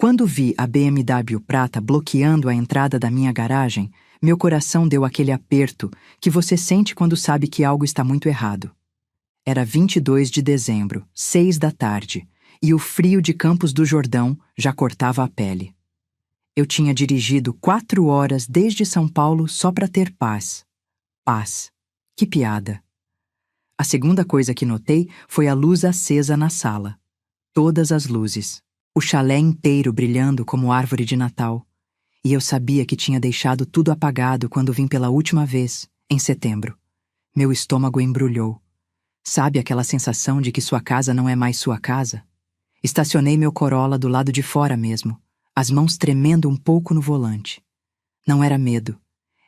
Quando vi a BMW prata bloqueando a entrada da minha garagem, meu coração deu aquele aperto que você sente quando sabe que algo está muito errado. Era 22 de dezembro, 6 da tarde, e o frio de Campos do Jordão já cortava a pele. Eu tinha dirigido 4 horas desde São Paulo só para ter paz. Paz. Que piada. A segunda coisa que notei foi a luz acesa na sala. Todas as luzes. O chalé inteiro brilhando como árvore de Natal. E eu sabia que tinha deixado tudo apagado quando vim pela última vez, em setembro. Meu estômago embrulhou. Sabe aquela sensação de que sua casa não é mais sua casa? Estacionei meu Corolla do lado de fora mesmo, as mãos tremendo um pouco no volante. Não era medo.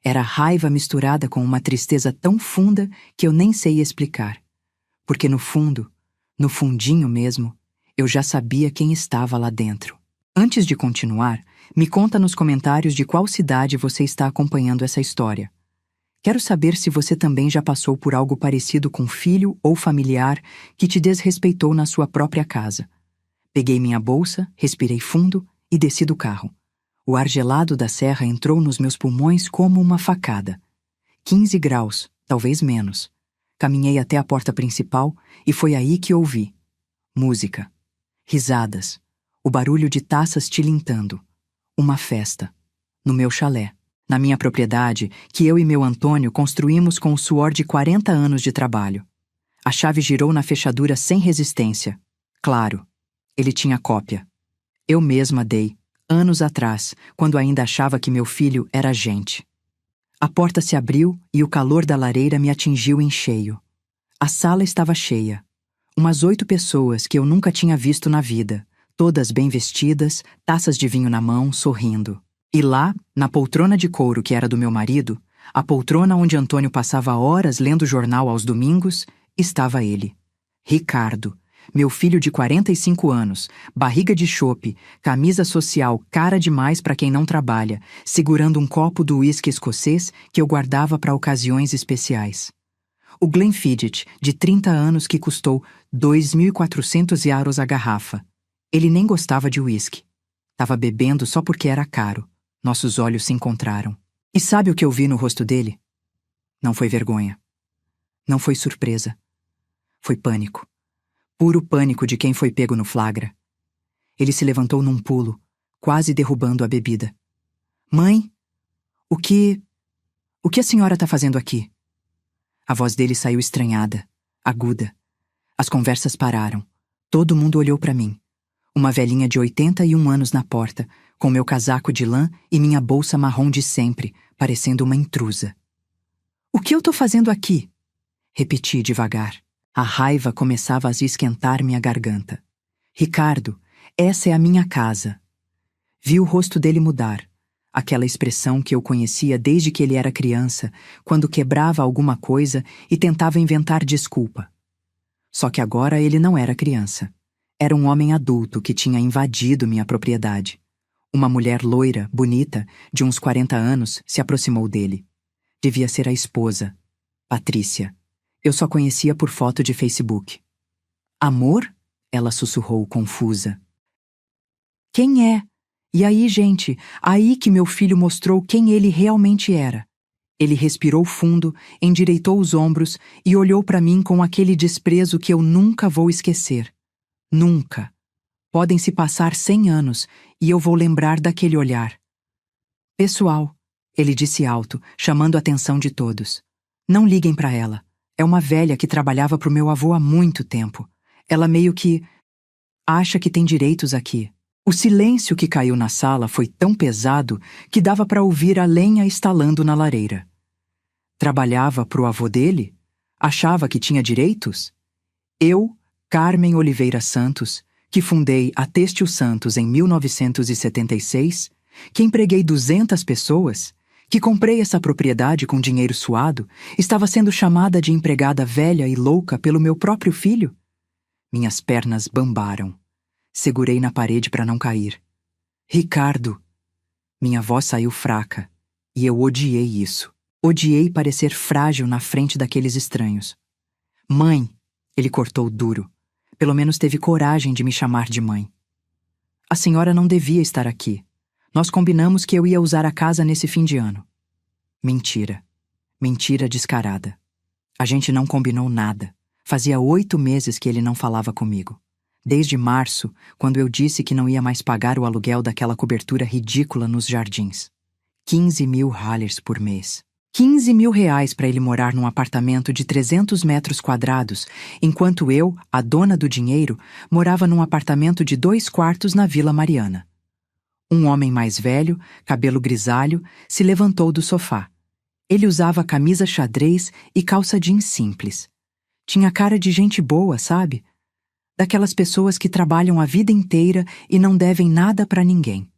Era raiva misturada com uma tristeza tão funda que eu nem sei explicar. Porque no fundo, no fundinho mesmo, eu já sabia quem estava lá dentro. Antes de continuar, me conta nos comentários de qual cidade você está acompanhando essa história. Quero saber se você também já passou por algo parecido com filho ou familiar que te desrespeitou na sua própria casa. Peguei minha bolsa, respirei fundo e desci do carro. O ar gelado da serra entrou nos meus pulmões como uma facada. 15 graus, talvez menos. Caminhei até a porta principal e foi aí que ouvi. Música. Risadas. O barulho de taças tilintando. Uma festa. No meu chalé. Na minha propriedade, que eu e meu Antônio construímos com o suor de 40 anos de trabalho. A chave girou na fechadura sem resistência. Claro, ele tinha cópia. Eu mesma dei, anos atrás, quando ainda achava que meu filho era gente. A porta se abriu e o calor da lareira me atingiu em cheio. A sala estava cheia. Umas 8 pessoas que eu nunca tinha visto na vida, todas bem vestidas, taças de vinho na mão, sorrindo. E lá, na poltrona de couro que era do meu marido, a poltrona onde Antônio passava horas lendo jornal aos domingos, estava ele. Ricardo, meu filho de 45 anos, barriga de chope, camisa social cara demais para quem não trabalha, segurando um copo do uísque escocês que eu guardava para ocasiões especiais. O Glenfiddich, de 30 anos que custou 2.400 euros a garrafa. Ele nem gostava de uísque. Tava bebendo só porque era caro. Nossos olhos se encontraram. E sabe o que eu vi no rosto dele? Não foi vergonha. Não foi surpresa. Foi pânico. Puro pânico de quem foi pego no flagra. Ele se levantou num pulo, quase derrubando a bebida. Mãe, o que a senhora tá fazendo aqui? A voz dele saiu estranhada, aguda. As conversas pararam. Todo mundo olhou para mim. Uma velhinha de 81 anos na porta, com meu casaco de lã e minha bolsa marrom de sempre, parecendo uma intrusa. O que eu tô fazendo aqui? Repeti devagar. A raiva começava a esquentar minha garganta. Ricardo, essa é a minha casa. Vi o rosto dele mudar. Aquela expressão que eu conhecia desde que ele era criança, quando quebrava alguma coisa e tentava inventar desculpa. Só que agora ele não era criança. Era um homem adulto que tinha invadido minha propriedade. Uma mulher loira, bonita, de uns 40 anos, se aproximou dele. Devia ser a esposa, Patrícia. Eu só conhecia por foto de Facebook. Amor? Ela sussurrou, confusa. Quem é? E aí, gente, aí que meu filho mostrou quem ele realmente era. Ele respirou fundo, endireitou os ombros e olhou para mim com aquele desprezo que eu nunca vou esquecer. Nunca. Podem se passar 100 anos e eu vou lembrar daquele olhar. Pessoal, ele disse alto, chamando a atenção de todos. Não liguem para ela. É uma velha que trabalhava pro meu avô há muito tempo. Ela meio que acha que tem direitos aqui. O silêncio que caiu na sala foi tão pesado que dava para ouvir a lenha estalando na lareira. Trabalhava pro avô dele? Achava que tinha direitos? Eu, Carmen Oliveira Santos, que fundei a Têxtil Santos em 1976, que empreguei 200 pessoas, que comprei essa propriedade com dinheiro suado, estava sendo chamada de empregada velha e louca pelo meu próprio filho? Minhas pernas bambaram. Segurei na parede para não cair. Ricardo! Minha voz saiu fraca, e eu odiei isso. Odiei parecer frágil na frente daqueles estranhos. Mãe! Ele cortou duro. Pelo menos teve coragem de me chamar de mãe. A senhora não devia estar aqui. Nós combinamos que eu ia usar a casa nesse fim de ano. Mentira. Mentira descarada. A gente não combinou nada. Fazia 8 meses que ele não falava comigo. Desde março, quando eu disse que não ia mais pagar o aluguel daquela cobertura ridícula nos jardins. 15 mil thalers por mês. 15 mil reais para ele morar num apartamento de 300 metros quadrados, enquanto eu, a dona do dinheiro, morava num apartamento de 2 quartos na Vila Mariana. Um homem mais velho, cabelo grisalho, se levantou do sofá. Ele usava camisa xadrez e calça jeans simples. Tinha cara de gente boa, sabe? Daquelas pessoas que trabalham a vida inteira e não devem nada para ninguém.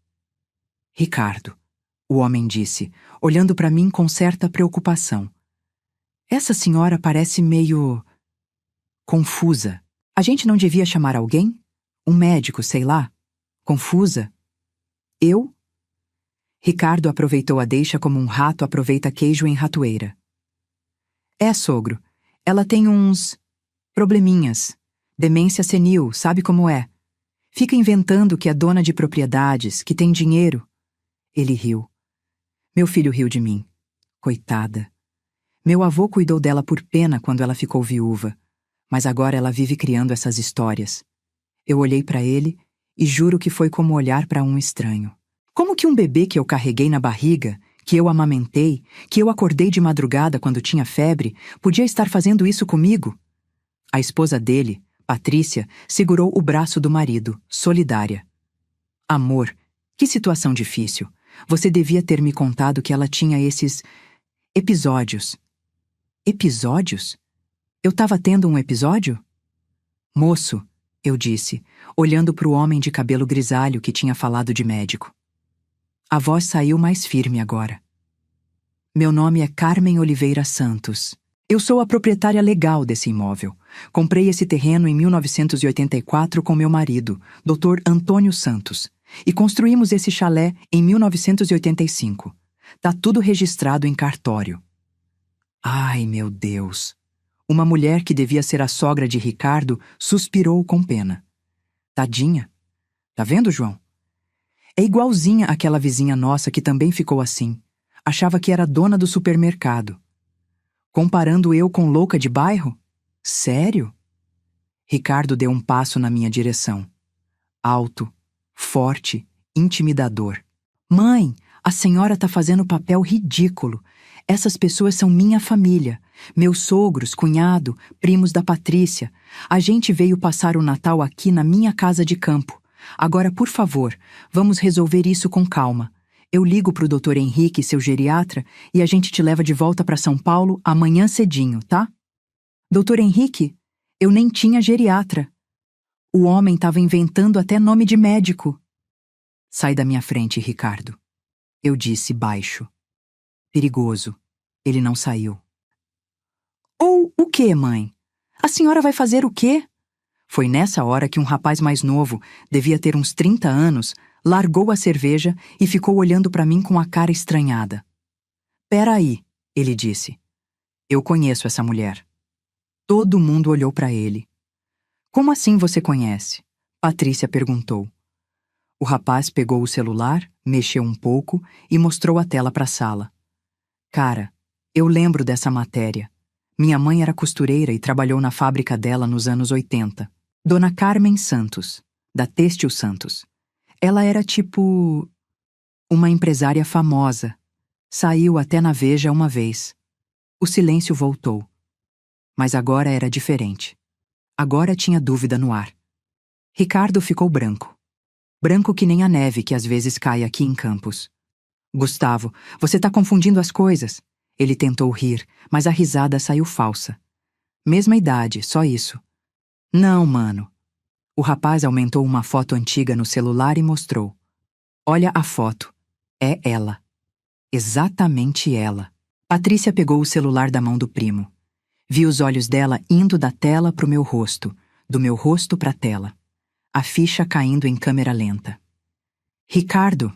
Ricardo, o homem disse, olhando para mim com certa preocupação. Essa senhora parece meio confusa. A gente não devia chamar alguém? Um médico, sei lá. Confusa? Eu? Ricardo aproveitou a deixa como um rato aproveita queijo em ratoeira. Sogro. Ela tem uns probleminhas. Demência senil, sabe como é? Fica inventando que é dona de propriedades, que tem dinheiro. Ele riu. Meu filho riu de mim. Coitada. Meu avô cuidou dela por pena quando ela ficou viúva, mas agora ela vive criando essas histórias. Eu olhei para ele e juro que foi como olhar para um estranho. Como que um bebê que eu carreguei na barriga, que eu amamentei, que eu acordei de madrugada quando tinha febre, podia estar fazendo isso comigo? A esposa dele, Patrícia, segurou o braço do marido, solidária. Amor, que situação difícil. Você devia ter me contado que ela tinha esses episódios. Episódios? Eu estava tendo um episódio? Moço, eu disse, olhando para o homem de cabelo grisalho que tinha falado de médico. A voz saiu mais firme agora. Meu nome é Carmen Oliveira Santos. Eu sou a proprietária legal desse imóvel. Comprei esse terreno em 1984 com meu marido, Dr. Antônio Santos, e construímos esse chalé em 1985. Tá tudo registrado em cartório. Ai, meu Deus! Uma mulher que devia ser a sogra de Ricardo suspirou com pena. Tadinha. Tá vendo, João? É igualzinha àquela vizinha nossa que também ficou assim. Achava que era dona do supermercado. Comparando eu com louca de bairro? Sério? Ricardo deu um passo na minha direção. Alto, forte, intimidador. Mãe, a senhora tá fazendo papel ridículo. Essas pessoas são minha família. Meus sogros, cunhado, primos da Patrícia. A gente veio passar o Natal aqui na minha casa de campo. Agora, por favor, vamos resolver isso com calma. Eu ligo pro Dr. Henrique, seu geriatra, e a gente te leva de volta para São Paulo amanhã cedinho, tá? Dr. Henrique? Eu nem tinha geriatra. O homem estava inventando até nome de médico. Sai da minha frente, Ricardo. Eu disse baixo. Perigoso. Ele não saiu. Ou o quê, mãe? A senhora vai fazer o quê? Foi nessa hora que um rapaz mais novo, devia ter uns 30 anos, largou a cerveja e ficou olhando para mim com a cara estranhada. Pera aí, ele disse. Eu conheço essa mulher. Todo mundo olhou para ele. Como assim você conhece? Patrícia perguntou. O rapaz pegou o celular, mexeu um pouco e mostrou a tela para a sala. Cara, eu lembro dessa matéria. Minha mãe era costureira e trabalhou na fábrica dela nos anos 80. Dona Carmen Santos, da Têxtil Santos. Ela era tipo uma empresária famosa. Saiu até na Veja uma vez. O silêncio voltou. Mas agora era diferente. Agora tinha dúvida no ar. Ricardo ficou branco. Branco que nem a neve que às vezes cai aqui em Campos. Gustavo, você tá confundindo as coisas. Ele tentou rir, mas a risada saiu falsa. Mesma idade, só isso. Não, mano. O rapaz aumentou uma foto antiga no celular e mostrou. Olha a foto. É ela. Exatamente ela. Patrícia pegou o celular da mão do primo. Vi os olhos dela indo da tela pro meu rosto, do meu rosto pra tela. A ficha caindo em câmera lenta. Ricardo,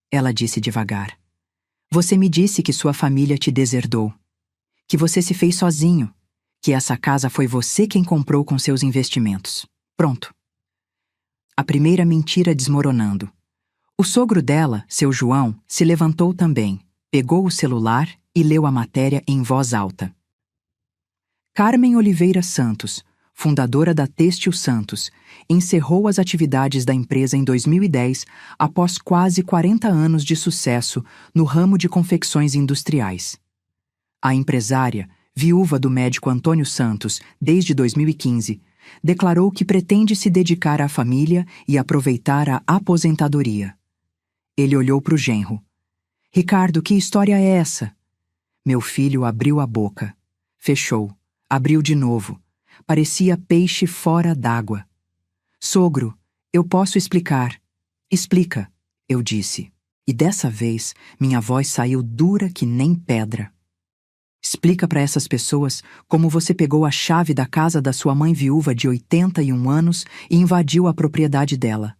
ela disse devagar. Você me disse que sua família te deserdou. Que você se fez sozinho. Que essa casa foi você quem comprou com seus investimentos. Pronto. A primeira mentira desmoronando. O sogro dela, seu João, se levantou também, pegou o celular e leu a matéria em voz alta. Carmen Oliveira Santos, fundadora da Têxtil Santos, encerrou as atividades da empresa em 2010 após quase 40 anos de sucesso no ramo de confecções industriais. A empresária, viúva do médico Antônio Santos desde 2015, declarou que pretende se dedicar à família e aproveitar a aposentadoria. Ele olhou para o genro. Ricardo, que história é essa? Meu filho abriu a boca. Fechou. Abriu de novo. Parecia peixe fora d'água. Sogro, eu posso explicar. Explica, eu disse. E dessa vez, minha voz saiu dura que nem pedra. Explica para essas pessoas como você pegou a chave da casa da sua mãe viúva de 81 anos e invadiu a propriedade dela.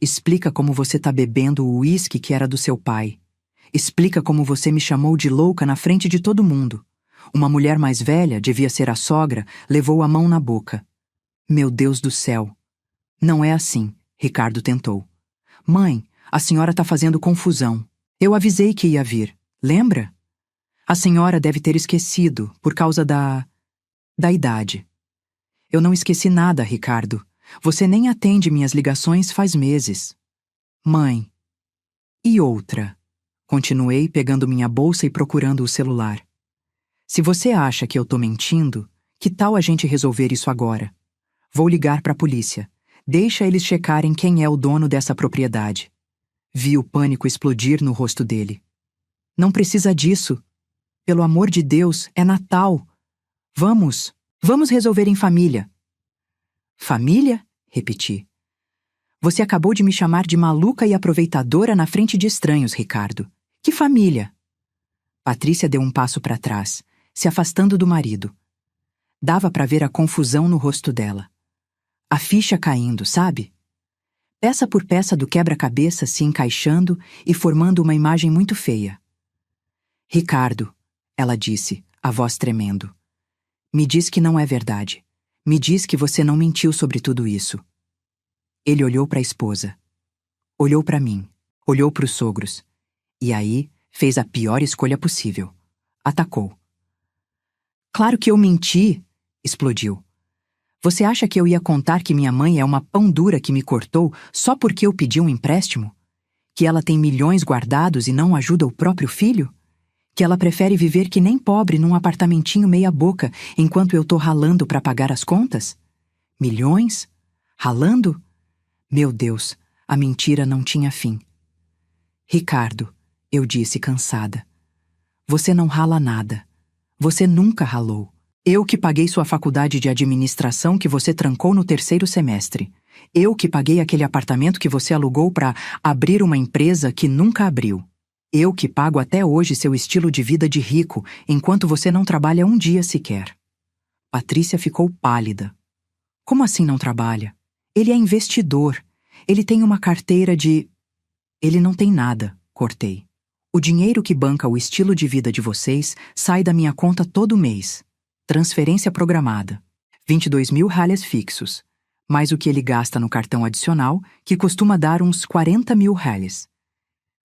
Explica como você tá bebendo o uísque que era do seu pai. Explica como você me chamou de louca na frente de todo mundo. Uma mulher mais velha, devia ser a sogra, levou a mão na boca. Meu Deus do céu! Não é assim, Ricardo tentou. Mãe, a senhora tá fazendo confusão. Eu avisei que ia vir, lembra? A senhora deve ter esquecido, por causa da idade. Eu não esqueci nada, Ricardo. Você nem atende minhas ligações faz meses. Mãe. E outra? Continuei pegando minha bolsa e procurando o celular. Se você acha que eu tô mentindo, que tal a gente resolver isso agora? Vou ligar pra polícia. Deixa eles checarem quem é o dono dessa propriedade. Vi o pânico explodir no rosto dele. Não precisa disso. Pelo amor de Deus, é Natal. Vamos resolver em família. Família? Repeti. Você acabou de me chamar de maluca e aproveitadora na frente de estranhos, Ricardo. Que família? Patrícia deu um passo para trás, se afastando do marido. Dava para ver a confusão no rosto dela. A ficha caindo, sabe? Peça por peça do quebra-cabeça se encaixando e formando uma imagem muito feia. Ricardo, ela disse, a voz tremendo. Me diz que não é verdade. Me diz que você não mentiu sobre tudo isso. Ele olhou para a esposa. Olhou para mim. Olhou para os sogros. E aí, fez a pior escolha possível. Atacou. Claro que eu menti, explodiu. Você acha que eu ia contar que minha mãe é uma pão dura que me cortou só porque eu pedi um empréstimo? Que ela tem milhões guardados e não ajuda o próprio filho? Que ela prefere viver que nem pobre num apartamentinho meia-boca enquanto eu tô ralando para pagar as contas? Milhões? Ralando? Meu Deus, a mentira não tinha fim. Ricardo, eu disse cansada. Você não rala nada. Você nunca ralou. Eu que paguei sua faculdade de administração que você trancou no 3º semestre. Eu que paguei aquele apartamento que você alugou para abrir uma empresa que nunca abriu. Eu que pago até hoje seu estilo de vida de rico, enquanto você não trabalha um dia sequer. Patrícia ficou pálida. Como assim não trabalha? Ele é investidor. Ele tem uma carteira de... Ele não tem nada, cortei. O dinheiro que banca o estilo de vida de vocês sai da minha conta todo mês. Transferência programada. 22 mil reais fixos. Mais o que ele gasta no cartão adicional, que costuma dar uns 40 mil reais.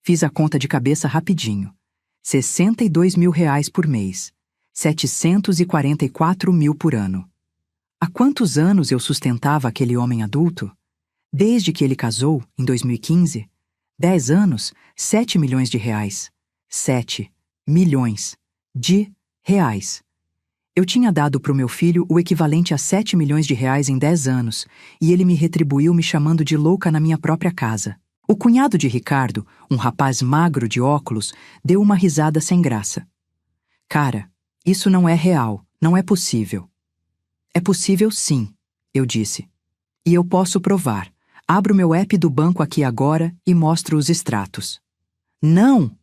Fiz a conta de cabeça rapidinho. 62 mil reais por mês. 744 mil por ano. Há quantos anos eu sustentava aquele homem adulto? Desde que ele casou, em 2015. 10 anos, 7 milhões de reais. 7 milhões de reais. Eu tinha dado para o meu filho o equivalente a 7 milhões de reais em 10 anos, e ele me retribuiu me chamando de louca na minha própria casa. O cunhado de Ricardo, um rapaz magro de óculos, deu uma risada sem graça. Cara, isso não é real, não é possível. É possível sim, eu disse. E eu posso provar. Abro meu app do banco aqui agora e mostro os extratos. Não!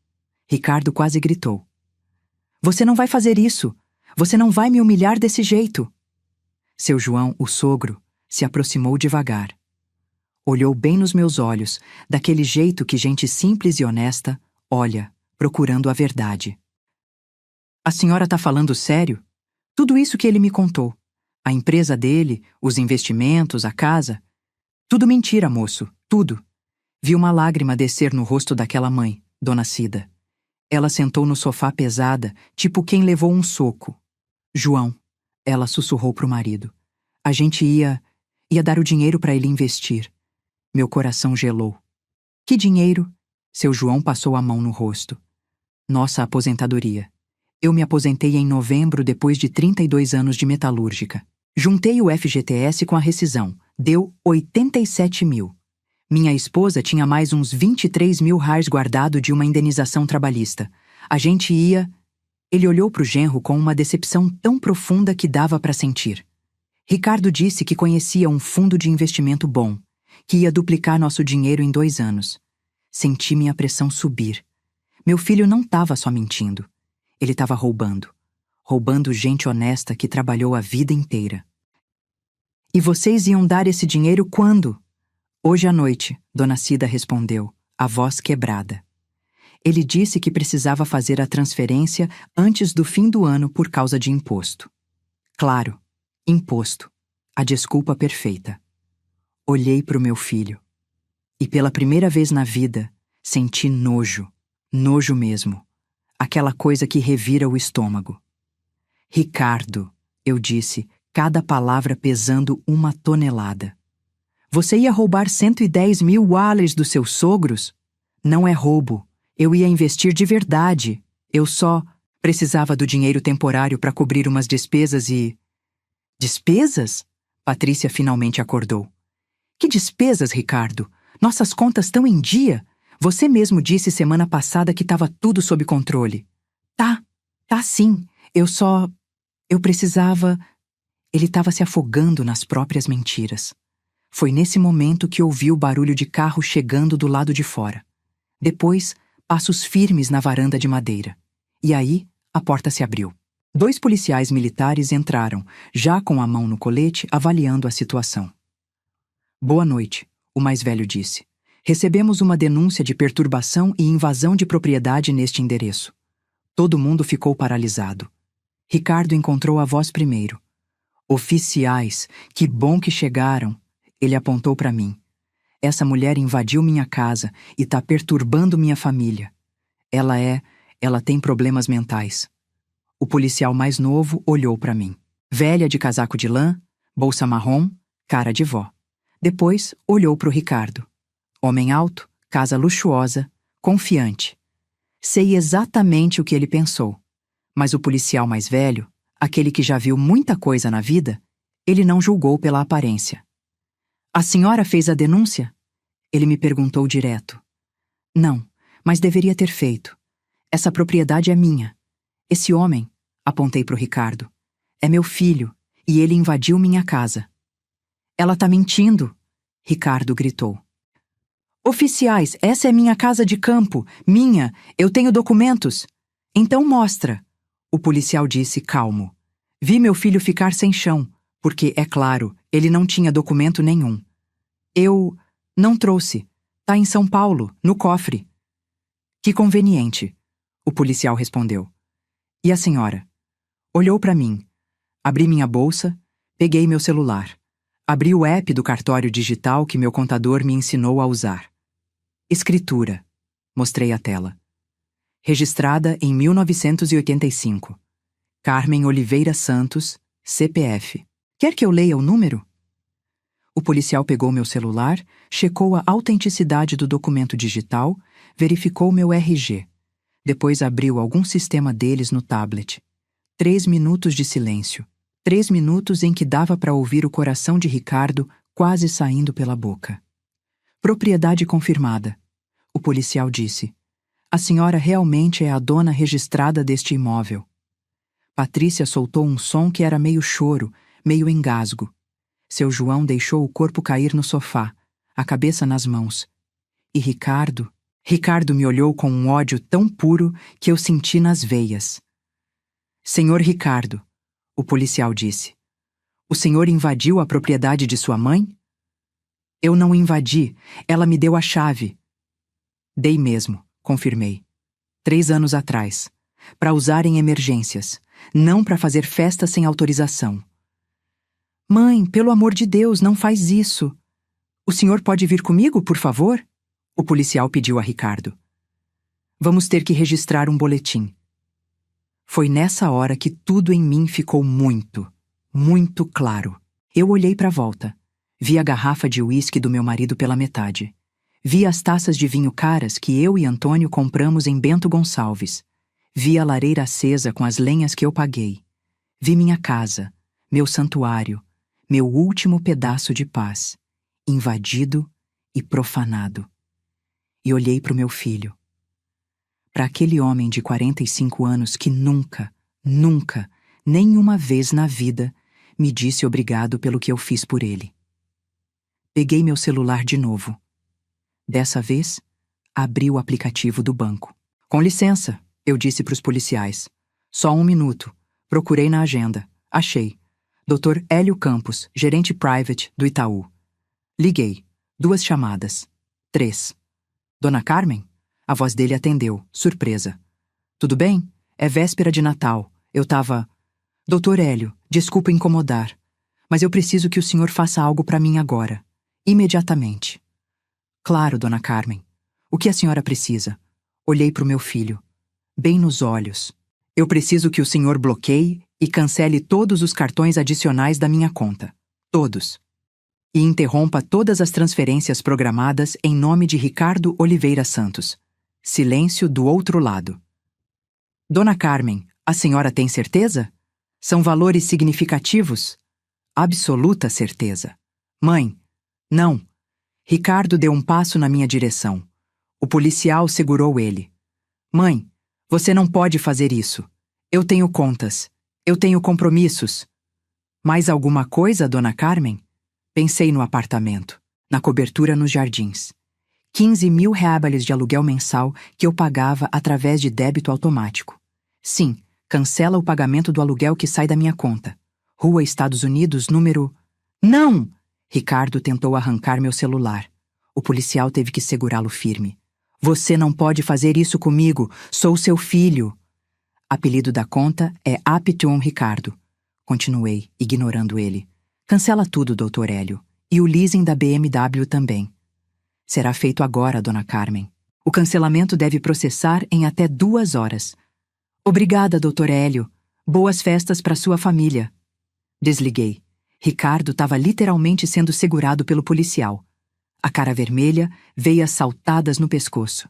Ricardo quase gritou. Você não vai fazer isso! Você não vai me humilhar desse jeito! Seu João, o sogro, se aproximou devagar. Olhou bem nos meus olhos, daquele jeito que gente simples e honesta olha, procurando a verdade. A senhora tá falando sério? Tudo isso que ele me contou. A empresa dele, os investimentos, a casa. Tudo mentira, moço, tudo. Vi uma lágrima descer no rosto daquela mãe, Dona Cida. Ela sentou no sofá pesada, tipo quem levou um soco. João, ela sussurrou pro marido. A gente ia dar o dinheiro para ele investir. Meu coração gelou. Que dinheiro? Seu João passou a mão no rosto. Nossa aposentadoria. Eu me aposentei em novembro depois de 32 anos de metalúrgica. Juntei o FGTS com a rescisão. Deu 87 mil. Minha esposa tinha mais uns 23 mil reais guardado de uma indenização trabalhista. A gente ia... Ele olhou pro genro com uma decepção tão profunda que dava para sentir. Ricardo disse que conhecia um fundo de investimento bom, que ia duplicar nosso dinheiro em 2 anos. Senti minha pressão subir. Meu filho não estava só mentindo. Ele estava roubando. Roubando gente honesta que trabalhou a vida inteira. E vocês iam dar esse dinheiro quando? Hoje à noite, Dona Cida respondeu, a voz quebrada. Ele disse que precisava fazer a transferência antes do fim do ano por causa de imposto. Claro, imposto. A desculpa perfeita. Olhei para o meu filho. E pela primeira vez na vida, senti nojo. Nojo mesmo. Aquela coisa que revira o estômago. Ricardo, eu disse, cada palavra pesando 1 tonelada. Você ia roubar 110 mil USD dos seus sogros? Não é roubo. Eu ia investir de verdade. Eu só precisava do dinheiro temporário para cobrir umas despesas e... Despesas? Patrícia finalmente acordou. Que despesas, Ricardo? Nossas contas estão em dia. Você mesmo disse semana passada que estava tudo sob controle. Tá sim. Eu precisava... Ele estava se afogando nas próprias mentiras. Foi nesse momento que ouvi o barulho de carro chegando do lado de fora. Depois, passos firmes na varanda de madeira. E aí, a porta se abriu. 2 policiais militares entraram, já com a mão no colete, avaliando a situação. Boa noite, o mais velho disse. Recebemos uma denúncia de perturbação e invasão de propriedade neste endereço. Todo mundo ficou paralisado. Ricardo encontrou a voz primeiro. Oficiais, que bom que chegaram. Ele apontou para mim. Essa mulher invadiu minha casa e tá perturbando minha família. Ela tem problemas mentais. O policial mais novo olhou para mim. Velha de casaco de lã, bolsa marrom, cara de vó. Depois olhou pro Ricardo. Homem alto, casa luxuosa, confiante. Sei exatamente o que ele pensou. Mas o policial mais velho, aquele que já viu muita coisa na vida, ele não julgou pela aparência. A senhora fez a denúncia? Ele me perguntou direto. Não, mas deveria ter feito. Essa propriedade é minha. Esse homem, apontei pro Ricardo, é meu filho e ele invadiu minha casa. Ela tá mentindo, Ricardo gritou. Oficiais, essa é minha casa de campo, minha, eu tenho documentos. Então mostra, o policial disse calmo. Vi meu filho ficar sem chão, porque, é claro, ele não tinha documento nenhum. Eu não trouxe. Tá em São Paulo, no cofre. Que conveniente, o policial respondeu. E a senhora? Olhou para mim. Abri minha bolsa, peguei meu celular. Abri o app do cartório digital que meu contador me ensinou a usar. Escritura. Mostrei a tela. Registrada em 1985. Carmen Oliveira Santos, CPF. Quer que eu leia o número? O policial pegou meu celular, checou a autenticidade do documento digital, verificou meu RG. Depois abriu algum sistema deles no tablet. 3 minutos de silêncio. 3 minutos em que dava para ouvir o coração de Ricardo quase saindo pela boca. Propriedade confirmada. O policial disse. A senhora realmente é a dona registrada deste imóvel. Patrícia soltou um som que era meio choro, meio engasgo. Seu João deixou o corpo cair no sofá, a cabeça nas mãos. E Ricardo me olhou com um ódio tão puro que eu senti nas veias. Senhor Ricardo, o policial disse. O senhor invadiu a propriedade de sua mãe? Eu não invadi, ela me deu a chave. Dei mesmo, confirmei. 3 anos atrás, para usar em emergências, não para fazer festa sem autorização. Mãe, pelo amor de Deus, não faz isso. O senhor pode vir comigo, por favor? O policial pediu a Ricardo. Vamos ter que registrar um boletim. Foi nessa hora que tudo em mim ficou muito, muito claro. Eu olhei para a volta. Vi a garrafa de uísque do meu marido pela metade. Vi as taças de vinho caras que eu e Antônio compramos em Bento Gonçalves. Vi a lareira acesa com as lenhas que eu paguei. Vi minha casa, meu santuário, meu último pedaço de paz, invadido e profanado. E olhei para o meu filho. Para aquele homem de 45 anos que nunca, nenhuma vez na vida, me disse obrigado pelo que eu fiz por ele. Peguei meu celular de novo. Dessa vez, abri o aplicativo do banco. Com licença, eu disse para os policiais. Só 1 minuto. Procurei na agenda. Achei. Dr. Hélio Campos, gerente private do Itaú. Liguei. 2 chamadas. 3. Dona Carmen? A voz dele atendeu, surpresa. Tudo bem? É véspera de Natal. Eu tava... Dr. Hélio, desculpa incomodar, mas eu preciso que o senhor faça algo para mim agora. Imediatamente. Claro, Dona Carmen. O que a senhora precisa? Olhei para o meu filho. Bem nos olhos. Eu preciso que o senhor bloqueie e cancele todos os cartões adicionais da minha conta. Todos. E interrompa todas as transferências programadas em nome de Ricardo Oliveira Santos. Silêncio do outro lado. Dona Carmen, a senhora tem certeza? São valores significativos? Absoluta certeza. Mãe, não. Ricardo deu um passo na minha direção. O policial segurou ele. Mãe, você não pode fazer isso. Eu tenho contas. Eu tenho compromissos. Mais alguma coisa, Dona Carmen? Pensei no apartamento, na cobertura nos jardins. 15.000 reais de aluguel mensal que eu pagava através de débito automático. Sim, cancela o pagamento do aluguel que sai da minha conta. Rua Estados Unidos, número... Não! Ricardo tentou arrancar meu celular. O policial teve que segurá-lo firme. Você não pode fazer isso comigo. Sou seu filho. Apelido da conta é Apton Ricardo. Continuei, ignorando ele. Cancela tudo, Dr. Hélio. E o leasing da BMW também. Será feito agora, Dona Carmen. O cancelamento deve processar em até 2 horas. Obrigada, Dr. Hélio. Boas festas para sua família. Desliguei. Ricardo estava literalmente sendo segurado pelo policial. A cara vermelha, veias saltadas no pescoço.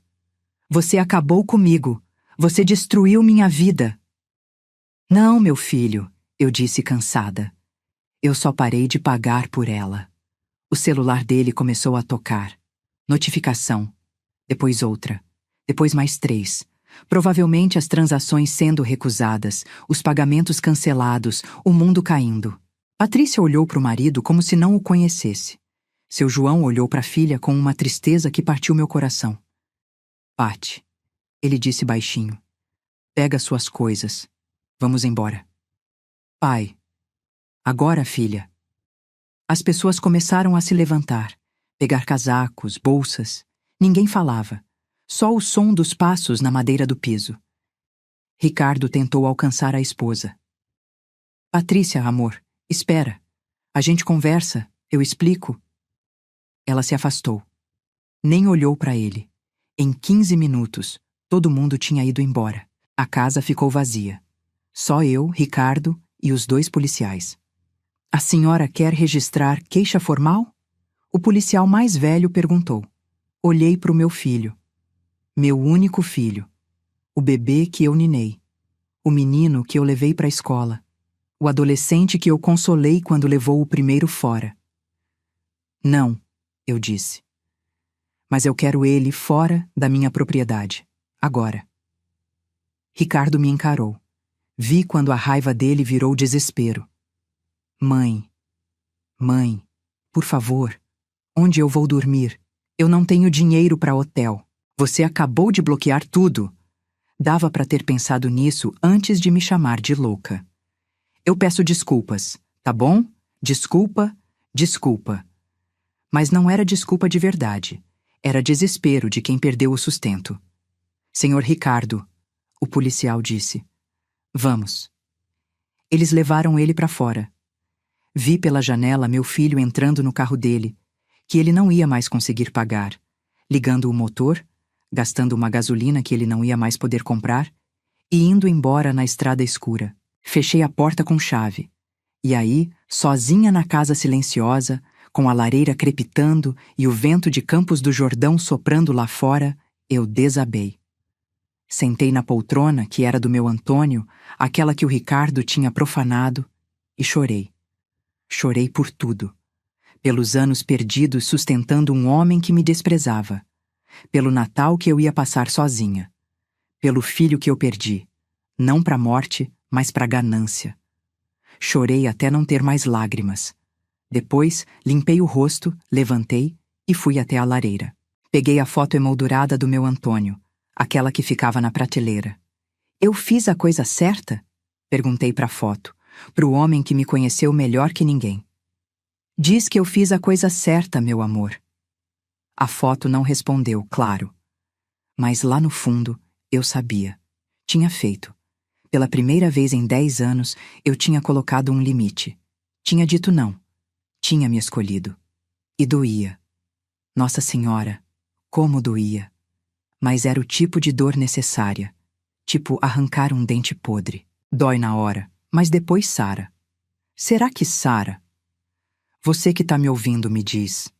Você acabou comigo. Você destruiu minha vida. Não, meu filho, eu disse cansada. Eu só parei de pagar por ela. O celular dele começou a tocar. Notificação. Depois outra. Depois mais 3. Provavelmente as transações sendo recusadas, os pagamentos cancelados, o mundo caindo. Patrícia olhou para o marido como se não o conhecesse. Seu João olhou para a filha com uma tristeza que partiu meu coração. Pati, ele disse baixinho. Pega suas coisas. Vamos embora. Pai. Agora, filha. As pessoas começaram a se levantar, pegar casacos, bolsas. Ninguém falava. Só o som dos passos na madeira do piso. Ricardo tentou alcançar a esposa. Patrícia, amor, espera. A gente conversa, eu explico. Ela se afastou. Nem olhou para ele. Em 15 minutos, todo mundo tinha ido embora. A casa ficou vazia. Só eu, Ricardo e os 2 policiais. A senhora quer registrar queixa formal? O policial mais velho perguntou. Olhei para o meu filho. Meu único filho. O bebê que eu ninei. O menino que eu levei para a escola. O adolescente que eu consolei quando levou o primeiro fora. Não, eu disse. Mas eu quero ele fora da minha propriedade. Agora. Ricardo me encarou. Vi quando a raiva dele virou desespero. Mãe, por favor, onde eu vou dormir? Eu não tenho dinheiro para hotel. Você acabou de bloquear tudo. Dava para ter pensado nisso antes de me chamar de louca. Eu peço desculpas, tá bom? Desculpa. Mas não era desculpa de verdade. Era desespero de quem perdeu o sustento. Senhor Ricardo, o policial disse. Vamos. Eles levaram ele para fora. Vi pela janela meu filho entrando no carro dele, que ele não ia mais conseguir pagar, ligando o motor, gastando uma gasolina que ele não ia mais poder comprar e indo embora na estrada escura. Fechei a porta com chave. E aí, sozinha na casa silenciosa, com a lareira crepitando e o vento de Campos do Jordão soprando lá fora, eu desabei. Sentei na poltrona, que era do meu Antônio, aquela que o Ricardo tinha profanado, e chorei. Chorei por tudo. Pelos anos perdidos sustentando um homem que me desprezava. Pelo Natal que eu ia passar sozinha. Pelo filho que eu perdi. Não para a morte, mas para a ganância. Chorei até não ter mais lágrimas. Depois, limpei o rosto, levantei e fui até a lareira. Peguei a foto emoldurada do meu Antônio, aquela que ficava na prateleira. Eu fiz a coisa certa? Perguntei para a foto, para o homem que me conheceu melhor que ninguém. Diz que eu fiz a coisa certa, meu amor. A foto não respondeu, claro. Mas lá no fundo, eu sabia. Tinha feito. Pela primeira vez em 10 anos, eu tinha colocado um limite. Tinha dito não. Tinha me escolhido. E doía. Nossa Senhora, como doía. Mas era o tipo de dor necessária. Tipo arrancar um dente podre. Dói na hora, mas depois sara. Será que sara? Você que tá me ouvindo me diz.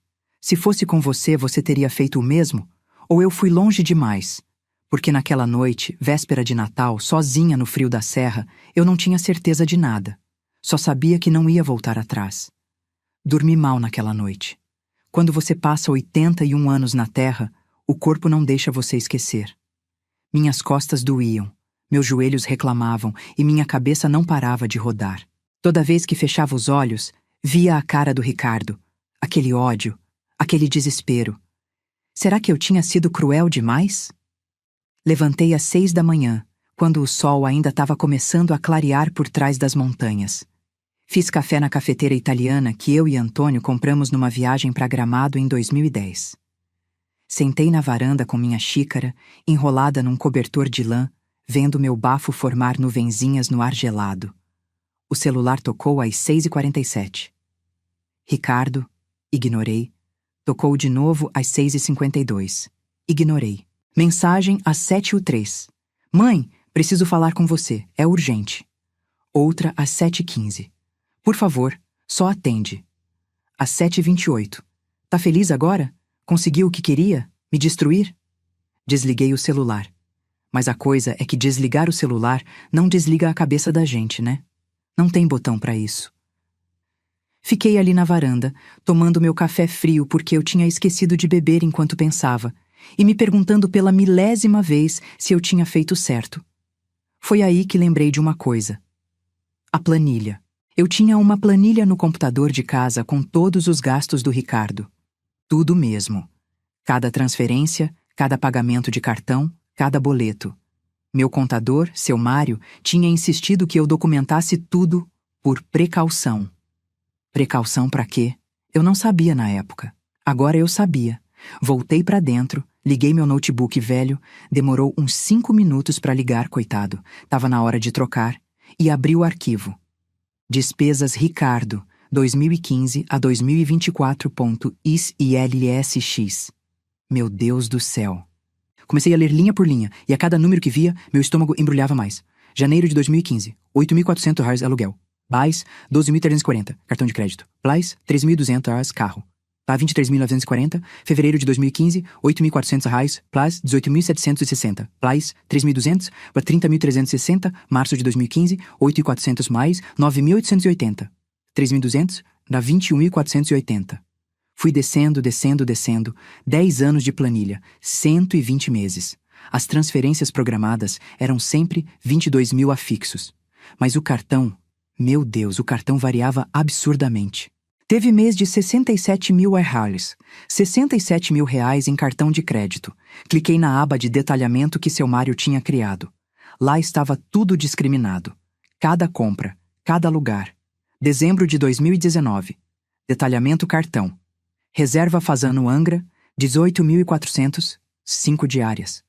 Se fosse com você, você teria feito o mesmo? Ou eu fui longe demais? Porque naquela noite, véspera de Natal, sozinha no frio da serra, eu não tinha certeza de nada. Só sabia que não ia voltar atrás. Dormi mal naquela noite. Quando você passa 81 anos na Terra, o corpo não deixa você esquecer. Minhas costas doíam, meus joelhos reclamavam e minha cabeça não parava de rodar. Toda vez que fechava os olhos, via a cara do Ricardo, aquele ódio, aquele desespero. Será que eu tinha sido cruel demais? Levantei às 6 da manhã, quando o sol ainda estava começando a clarear por trás das montanhas. Fiz café na cafeteira italiana que eu e Antônio compramos numa viagem para Gramado em 2010. Sentei na varanda com minha xícara, enrolada num cobertor de lã, vendo meu bafo formar nuvenzinhas no ar gelado. O celular tocou às 6h47. Ricardo, ignorei. Tocou de novo às 6h52. Ignorei. Mensagem às 7h03. Mãe, preciso falar com você, é urgente. Outra às 7h15. Por favor, só atende. Às 7h28. Tá feliz agora? Conseguiu o que queria? Me destruir? Desliguei o celular. Mas a coisa é que desligar o celular não desliga a cabeça da gente, né? Não tem botão pra isso. Fiquei ali na varanda, tomando meu café frio porque eu tinha esquecido de beber enquanto pensava, e me perguntando pela milésima vez se eu tinha feito certo. Foi aí que lembrei de uma coisa. A planilha. Eu tinha uma planilha no computador de casa com todos os gastos do Ricardo. Tudo mesmo. Cada transferência, cada pagamento de cartão, cada boleto. Meu contador, seu Mário, tinha insistido que eu documentasse tudo por precaução. Precaução pra quê? Eu não sabia na época. Agora eu sabia. Voltei pra dentro, liguei meu notebook velho, demorou uns 5 minutos pra ligar, coitado. Tava na hora de trocar, e abri o arquivo. Despesas Ricardo, 2015 a 2024.is/ILSX. Meu Deus do céu. Comecei a ler linha por linha, e a cada número que via, meu estômago embrulhava mais. Janeiro de 2015, R$8.400 aluguel. Bais, 12.340, cartão de crédito. Plais, 3.200 carro. Tá 23.940. Fevereiro de 2015, R$8.400. Plais, 18.760. Plais, 3.200 para 30.360. Março de 2015, 8.400 mais, 9.880. 3.200 dá 21.480. Fui descendo, 10 anos de planilha, 120 meses. As transferências programadas eram sempre 22.000 afixos. Mas o cartão, meu Deus, o cartão variava absurdamente. Teve mês de 67.000 reais, 67.000 reais em cartão de crédito. Cliquei na aba de detalhamento que seu Mário tinha criado. Lá estava tudo discriminado. Cada compra, cada lugar. Dezembro de 2019. Detalhamento cartão. Reserva Fazano Angra, 18.400, 5 diárias.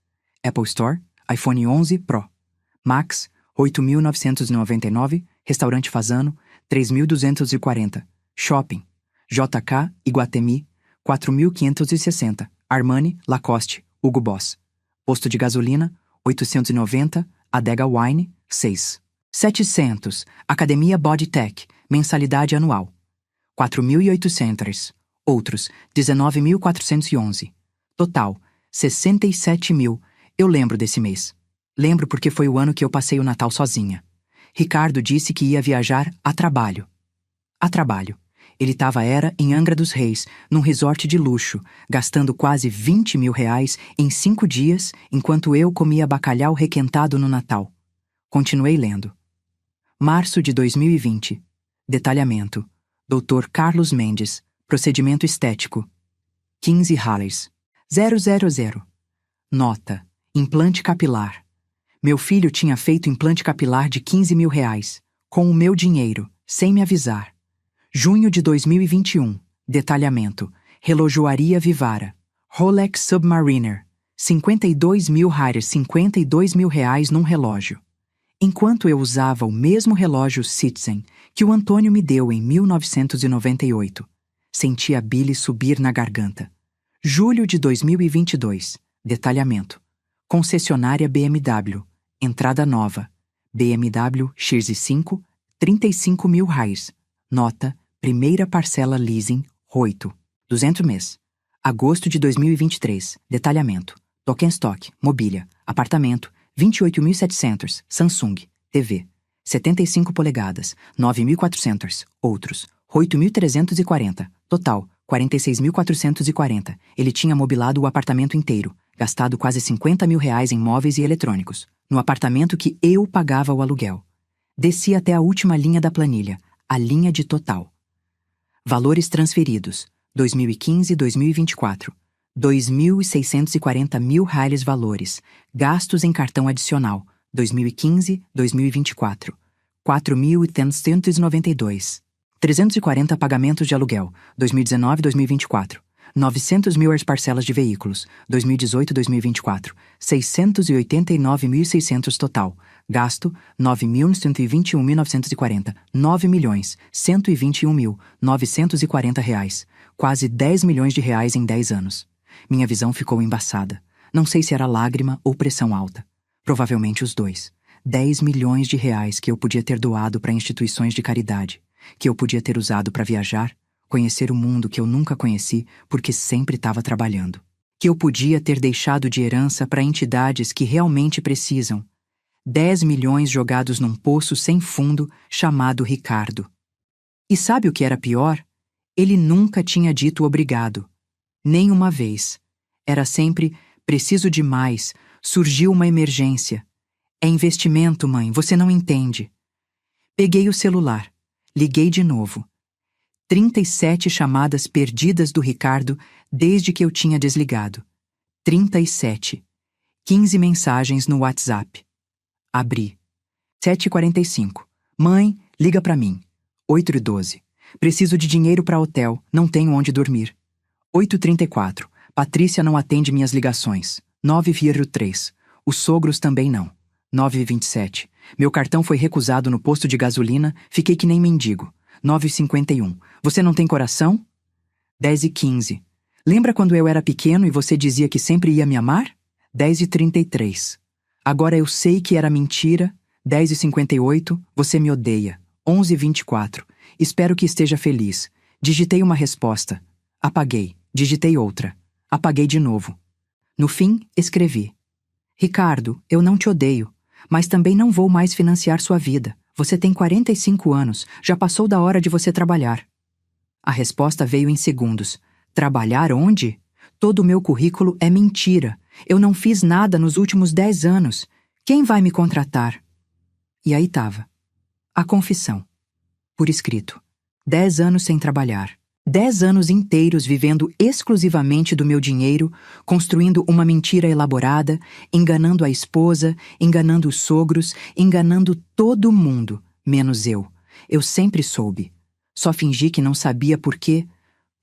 Apple Store, iPhone 11 Pro. Max, 8.999, Restaurante Fazano, 3.240. Shopping, JK, Iguatemi, 4.560. Armani, Lacoste, Hugo Boss. Posto de gasolina, 890. Adega Wine, 6. 700. Academia Bodytech, mensalidade anual. 4.800. Outros, 19.411. Total, 67.000. Eu lembro desse mês. Lembro porque foi o ano que eu passei o Natal sozinha. Ricardo disse que ia viajar a trabalho. A trabalho. Ele era em Angra dos Reis, num resort de luxo, gastando quase 20.000 reais em 5 dias, enquanto eu comia bacalhau requentado no Natal. Continuei lendo. Março de 2020. Detalhamento. Dr. Carlos Mendes. Procedimento estético. 15 Hallers. 000. Nota. Implante capilar. Meu filho tinha feito implante capilar de 15.000 reais, com o meu dinheiro, sem me avisar. Junho de 2021. Detalhamento. Relojoaria Vivara. Rolex Submariner. 52.000 Hallers, 52.000 reais num relógio. Enquanto eu usava o mesmo relógio Citizen que o Antônio me deu em 1998, senti a bile subir na garganta. Julho de 2022. Detalhamento. Concessionária BMW. Entrada nova. BMW XI5, 35.000 reais. Nota, primeira parcela leasing, 8. 200 mês. Agosto de 2023. Detalhamento. Tokenstock, mobília, apartamento, 28.700, Samsung, TV, 75 polegadas, 9.400, outros, 8.340, total, 46.440. Ele tinha mobilado o apartamento inteiro, gastado quase 50.000 reais em móveis e eletrônicos, no apartamento que eu pagava o aluguel. Desci até a última linha da planilha, a linha de total. Valores transferidos, 2015 e 2024. 2.640.000 reais valores. Gastos em cartão adicional, 2015, 2024. 4.392. 340 pagamentos de aluguel, 2019, 2024. 900.000 as parcelas de veículos, 2018, 2024. 689.600 total. Gasto, 9.121.940. 9.121.940 reais. Quase 10 milhões de reais em 10 anos. Minha visão ficou embaçada. Não sei se era lágrima ou pressão alta. Provavelmente os dois. 10 milhões de reais que eu podia ter doado para instituições de caridade, que eu podia ter usado para viajar, conhecer o mundo que eu nunca conheci porque sempre estava trabalhando, que eu podia ter deixado de herança para entidades que realmente precisam. 10 milhões jogados num poço sem fundo chamado Ricardo. E sabe o que era pior? Ele nunca tinha dito obrigado. Nem uma vez. Era sempre, preciso de mais, surgiu uma emergência. É investimento, mãe, você não entende. Peguei o celular. Liguei de novo. 37 chamadas perdidas do Ricardo desde que eu tinha desligado. 37. 15 mensagens no WhatsApp. Abri. 7h45. Mãe, liga pra mim. 8h12. Preciso de dinheiro para hotel, não tenho onde dormir. 8h34. Patrícia não atende minhas ligações. 9h03. Os sogros também não. 9h27. Meu cartão foi recusado no posto de gasolina, fiquei que nem mendigo. 9h51. Você não tem coração? 10h15. Lembra quando eu era pequeno e você dizia que sempre ia me amar? 10h33. Agora eu sei que era mentira. 10h58. Você me odeia. 11h24. Espero que esteja feliz. Digitei uma resposta. Apaguei. Digitei outra. Apaguei de novo. No fim, escrevi. Ricardo, eu não te odeio, mas também não vou mais financiar sua vida. Você tem 45 anos, já passou da hora de você trabalhar. A resposta veio em segundos. Trabalhar onde? Todo o meu currículo é mentira. Eu não fiz nada nos últimos 10 anos. Quem vai me contratar? E aí tava. A confissão. Por escrito. 10 anos sem trabalhar. 10 anos inteiros vivendo exclusivamente do meu dinheiro, construindo uma mentira elaborada, enganando a esposa, enganando os sogros, enganando todo mundo, menos eu. Eu sempre soube. Só fingi que não sabia por quê.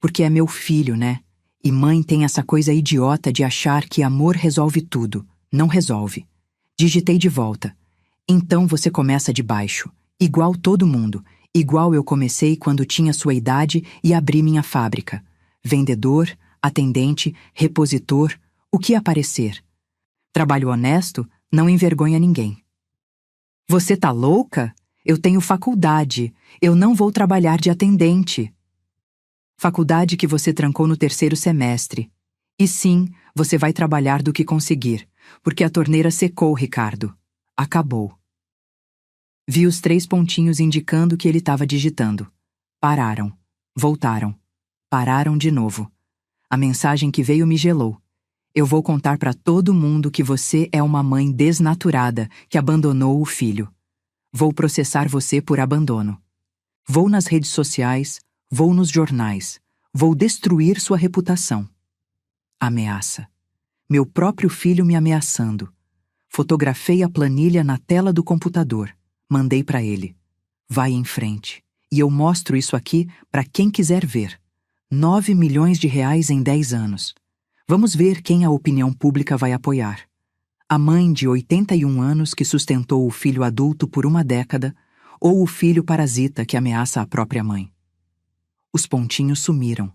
Porque é meu filho, né? E mãe tem essa coisa idiota de achar que amor resolve tudo. Não resolve. Digitei de volta. Então você começa de baixo, igual todo mundo. Igual eu comecei quando tinha sua idade e abri minha fábrica. Vendedor, atendente, repositor, o que aparecer. Trabalho honesto não envergonha ninguém. Você tá louca? Eu tenho faculdade. Eu não vou trabalhar de atendente. Faculdade que você trancou no 3º semestre. E sim, você vai trabalhar do que conseguir, porque a torneira secou, Ricardo. Acabou. Vi os 3 pontinhos indicando que ele estava digitando. Pararam. Voltaram. Pararam de novo. A mensagem que veio me gelou. Eu vou contar para todo mundo que você é uma mãe desnaturada que abandonou o filho. Vou processar você por abandono. Vou nas redes sociais, vou nos jornais, vou destruir sua reputação. Ameaça. Meu próprio filho me ameaçando. Fotografei a planilha na tela do computador. Mandei para ele. Vai em frente. E eu mostro isso aqui para quem quiser ver. 9 milhões de reais em 10 anos. Vamos ver quem a opinião pública vai apoiar. A mãe de 81 anos que sustentou o filho adulto por uma década ou o filho parasita que ameaça a própria mãe. Os pontinhos sumiram.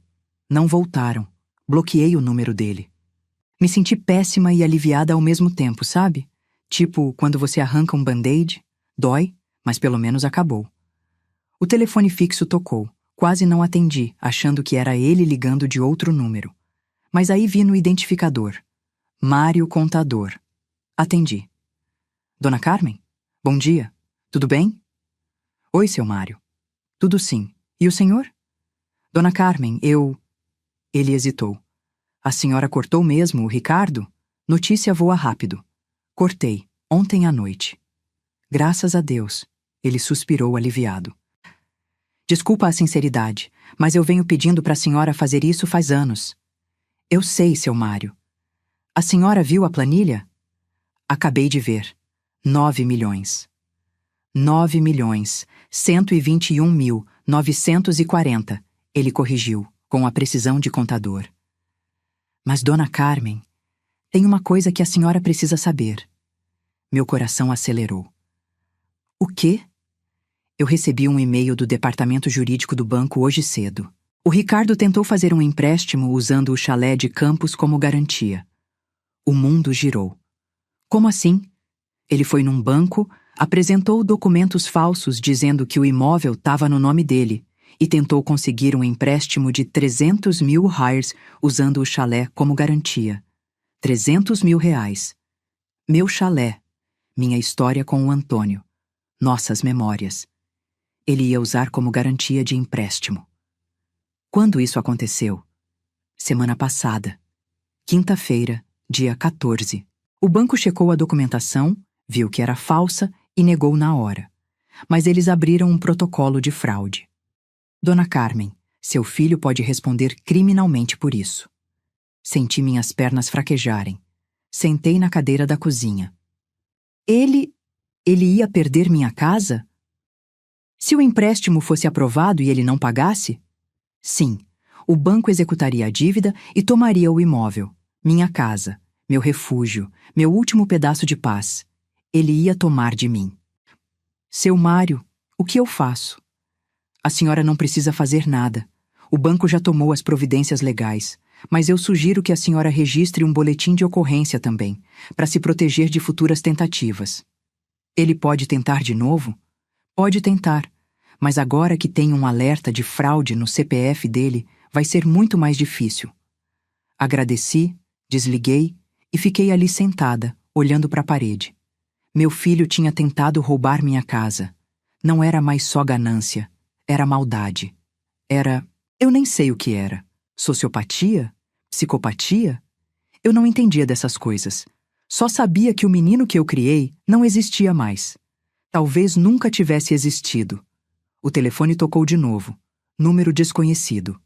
Não voltaram. Bloqueei o número dele. Me senti péssima e aliviada ao mesmo tempo, sabe? Tipo, quando você arranca um band-aid, dói, mas pelo menos acabou. O telefone fixo tocou. Quase não atendi, achando que era ele ligando de outro número. Mas aí vi no identificador. Mário Contador. Atendi. Dona Carmen? Bom dia. Tudo bem? Oi, seu Mário. Tudo sim. E o senhor? Dona Carmen, eu... Ele hesitou. A senhora cortou mesmo o Ricardo? Notícia voa rápido. Cortei, ontem à noite. Graças a Deus. Ele suspirou aliviado. Desculpa a sinceridade, mas eu venho pedindo para a senhora fazer isso faz anos. Eu sei, seu Mário. A senhora viu a planilha? Acabei de ver. 9 milhões. 9.121.940. Ele corrigiu, com a precisão de contador. Mas, Dona Carmen, tem uma coisa que a senhora precisa saber. Meu coração acelerou. O quê? Eu recebi um e-mail do departamento jurídico do banco hoje cedo. O Ricardo tentou fazer um empréstimo usando o chalé de Campos como garantia. O mundo girou. Como assim? Ele foi num banco, apresentou documentos falsos dizendo que o imóvel estava no nome dele e tentou conseguir um empréstimo de 300 mil reais usando o chalé como garantia. 300 mil reais. Meu chalé. Minha história com o Antônio. Nossas memórias. Ele ia usar como garantia de empréstimo. Quando isso aconteceu? Semana passada. Quinta-feira, dia 14. O banco checou a documentação, viu que era falsa e negou na hora. Mas eles abriram um protocolo de fraude. Dona Carmen, seu filho pode responder criminalmente por isso. Senti minhas pernas fraquejarem. Sentei na cadeira da cozinha. Ele ia perder minha casa? Se o empréstimo fosse aprovado e ele não pagasse? Sim, o banco executaria a dívida e tomaria o imóvel, minha casa, meu refúgio, meu último pedaço de paz. Ele ia tomar de mim. Seu Mário, o que eu faço? A senhora não precisa fazer nada. O banco já tomou as providências legais, mas eu sugiro que a senhora registre um boletim de ocorrência também, para se proteger de futuras tentativas. Ele pode tentar de novo? Pode tentar, mas agora que tem um alerta de fraude no CPF dele, vai ser muito mais difícil. Agradeci, desliguei e fiquei ali sentada, olhando para a parede. Meu filho tinha tentado roubar minha casa. Não era mais só ganância, era maldade. Era... eu nem sei o que era. Sociopatia? Psicopatia? Eu não entendia dessas coisas. Só sabia que o menino que eu criei não existia mais. Talvez nunca tivesse existido. O telefone tocou de novo. Número desconhecido.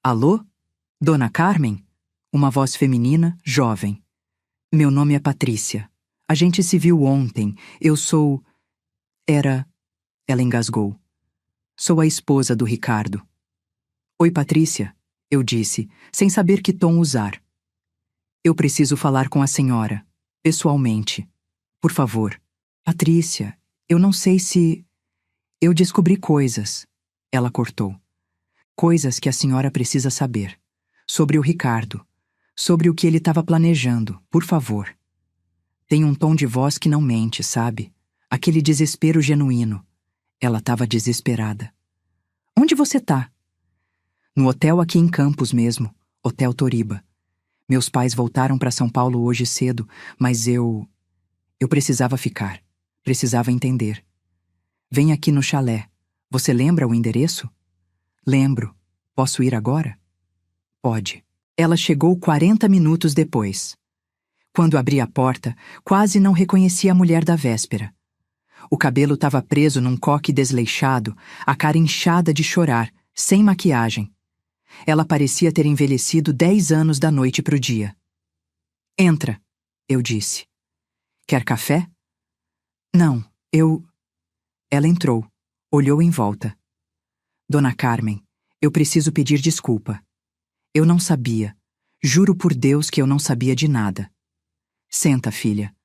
Alô? Dona Carmen? Uma voz feminina, jovem. Meu nome é Patrícia. A gente se viu ontem. Eu sou... Era... Ela engasgou. Sou a esposa do Ricardo. Oi, Patrícia, eu disse, sem saber que tom usar. Eu preciso falar com a senhora, pessoalmente. Por favor. Patrícia, eu não sei se... Eu descobri coisas. Ela cortou. Coisas que a senhora precisa saber. Sobre o Ricardo. Sobre o que ele estava planejando, por favor. Tem um tom de voz que não mente, sabe? Aquele desespero genuíno. Ela estava desesperada. Onde você tá? No hotel aqui em Campos mesmo, Hotel Toriba. Meus pais voltaram para São Paulo hoje cedo, mas eu precisava ficar. Precisava entender. Vem aqui no chalé. Você lembra o endereço? Lembro. Posso ir agora? Pode. Ela chegou 40 minutos depois. Quando abri a porta, quase não reconheci a mulher da véspera. O cabelo estava preso num coque desleixado, a cara inchada de chorar, sem maquiagem. Ela parecia ter envelhecido 10 anos da noite pro dia. Entra, eu disse. Quer café? Não, eu... Ela entrou, olhou em volta. Dona Carmen, eu preciso pedir desculpa. Eu não sabia. Juro por Deus que eu não sabia de nada. Senta, filha.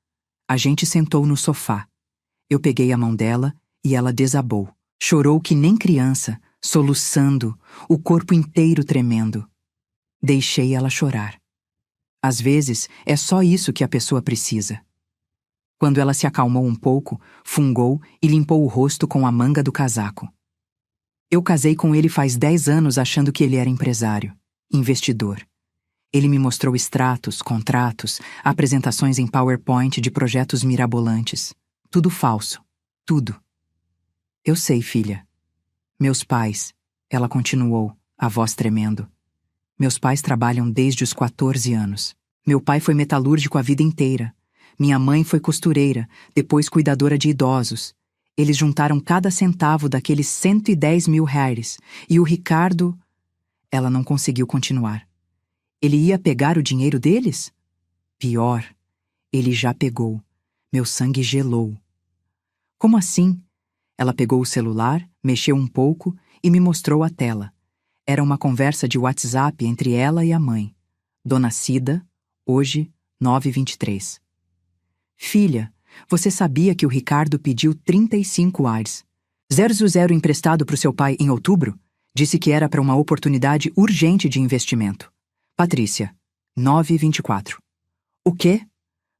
A gente sentou no sofá. Eu peguei a mão dela e ela desabou. Chorou que nem criança, soluçando, o corpo inteiro tremendo. Deixei ela chorar. Às vezes, é só isso que a pessoa precisa. Quando ela se acalmou um pouco, fungou e limpou o rosto com a manga do casaco. Eu casei com ele faz 10 anos achando que ele era empresário, investidor. Ele me mostrou extratos, contratos, apresentações em PowerPoint de projetos mirabolantes. Tudo falso. Tudo. Eu sei, filha. Meus pais, ela continuou, a voz tremendo. Meus pais trabalham desde os 14 anos. Meu pai foi metalúrgico a vida inteira. Minha mãe foi costureira, depois cuidadora de idosos. Eles juntaram cada centavo daqueles 110 mil reais. E o Ricardo... Ela não conseguiu continuar. Ele ia pegar o dinheiro deles? Pior, ele já pegou. Meu sangue gelou. Como assim? Ela pegou o celular, mexeu um pouco e me mostrou a tela. Era uma conversa de WhatsApp entre ela e a mãe. Dona Cida, hoje, 9h23. Filha, você sabia que o Ricardo pediu 35 ares. 000 emprestado para o seu pai em outubro? Disse que era para uma oportunidade urgente de investimento. Patrícia, 9h24. O quê?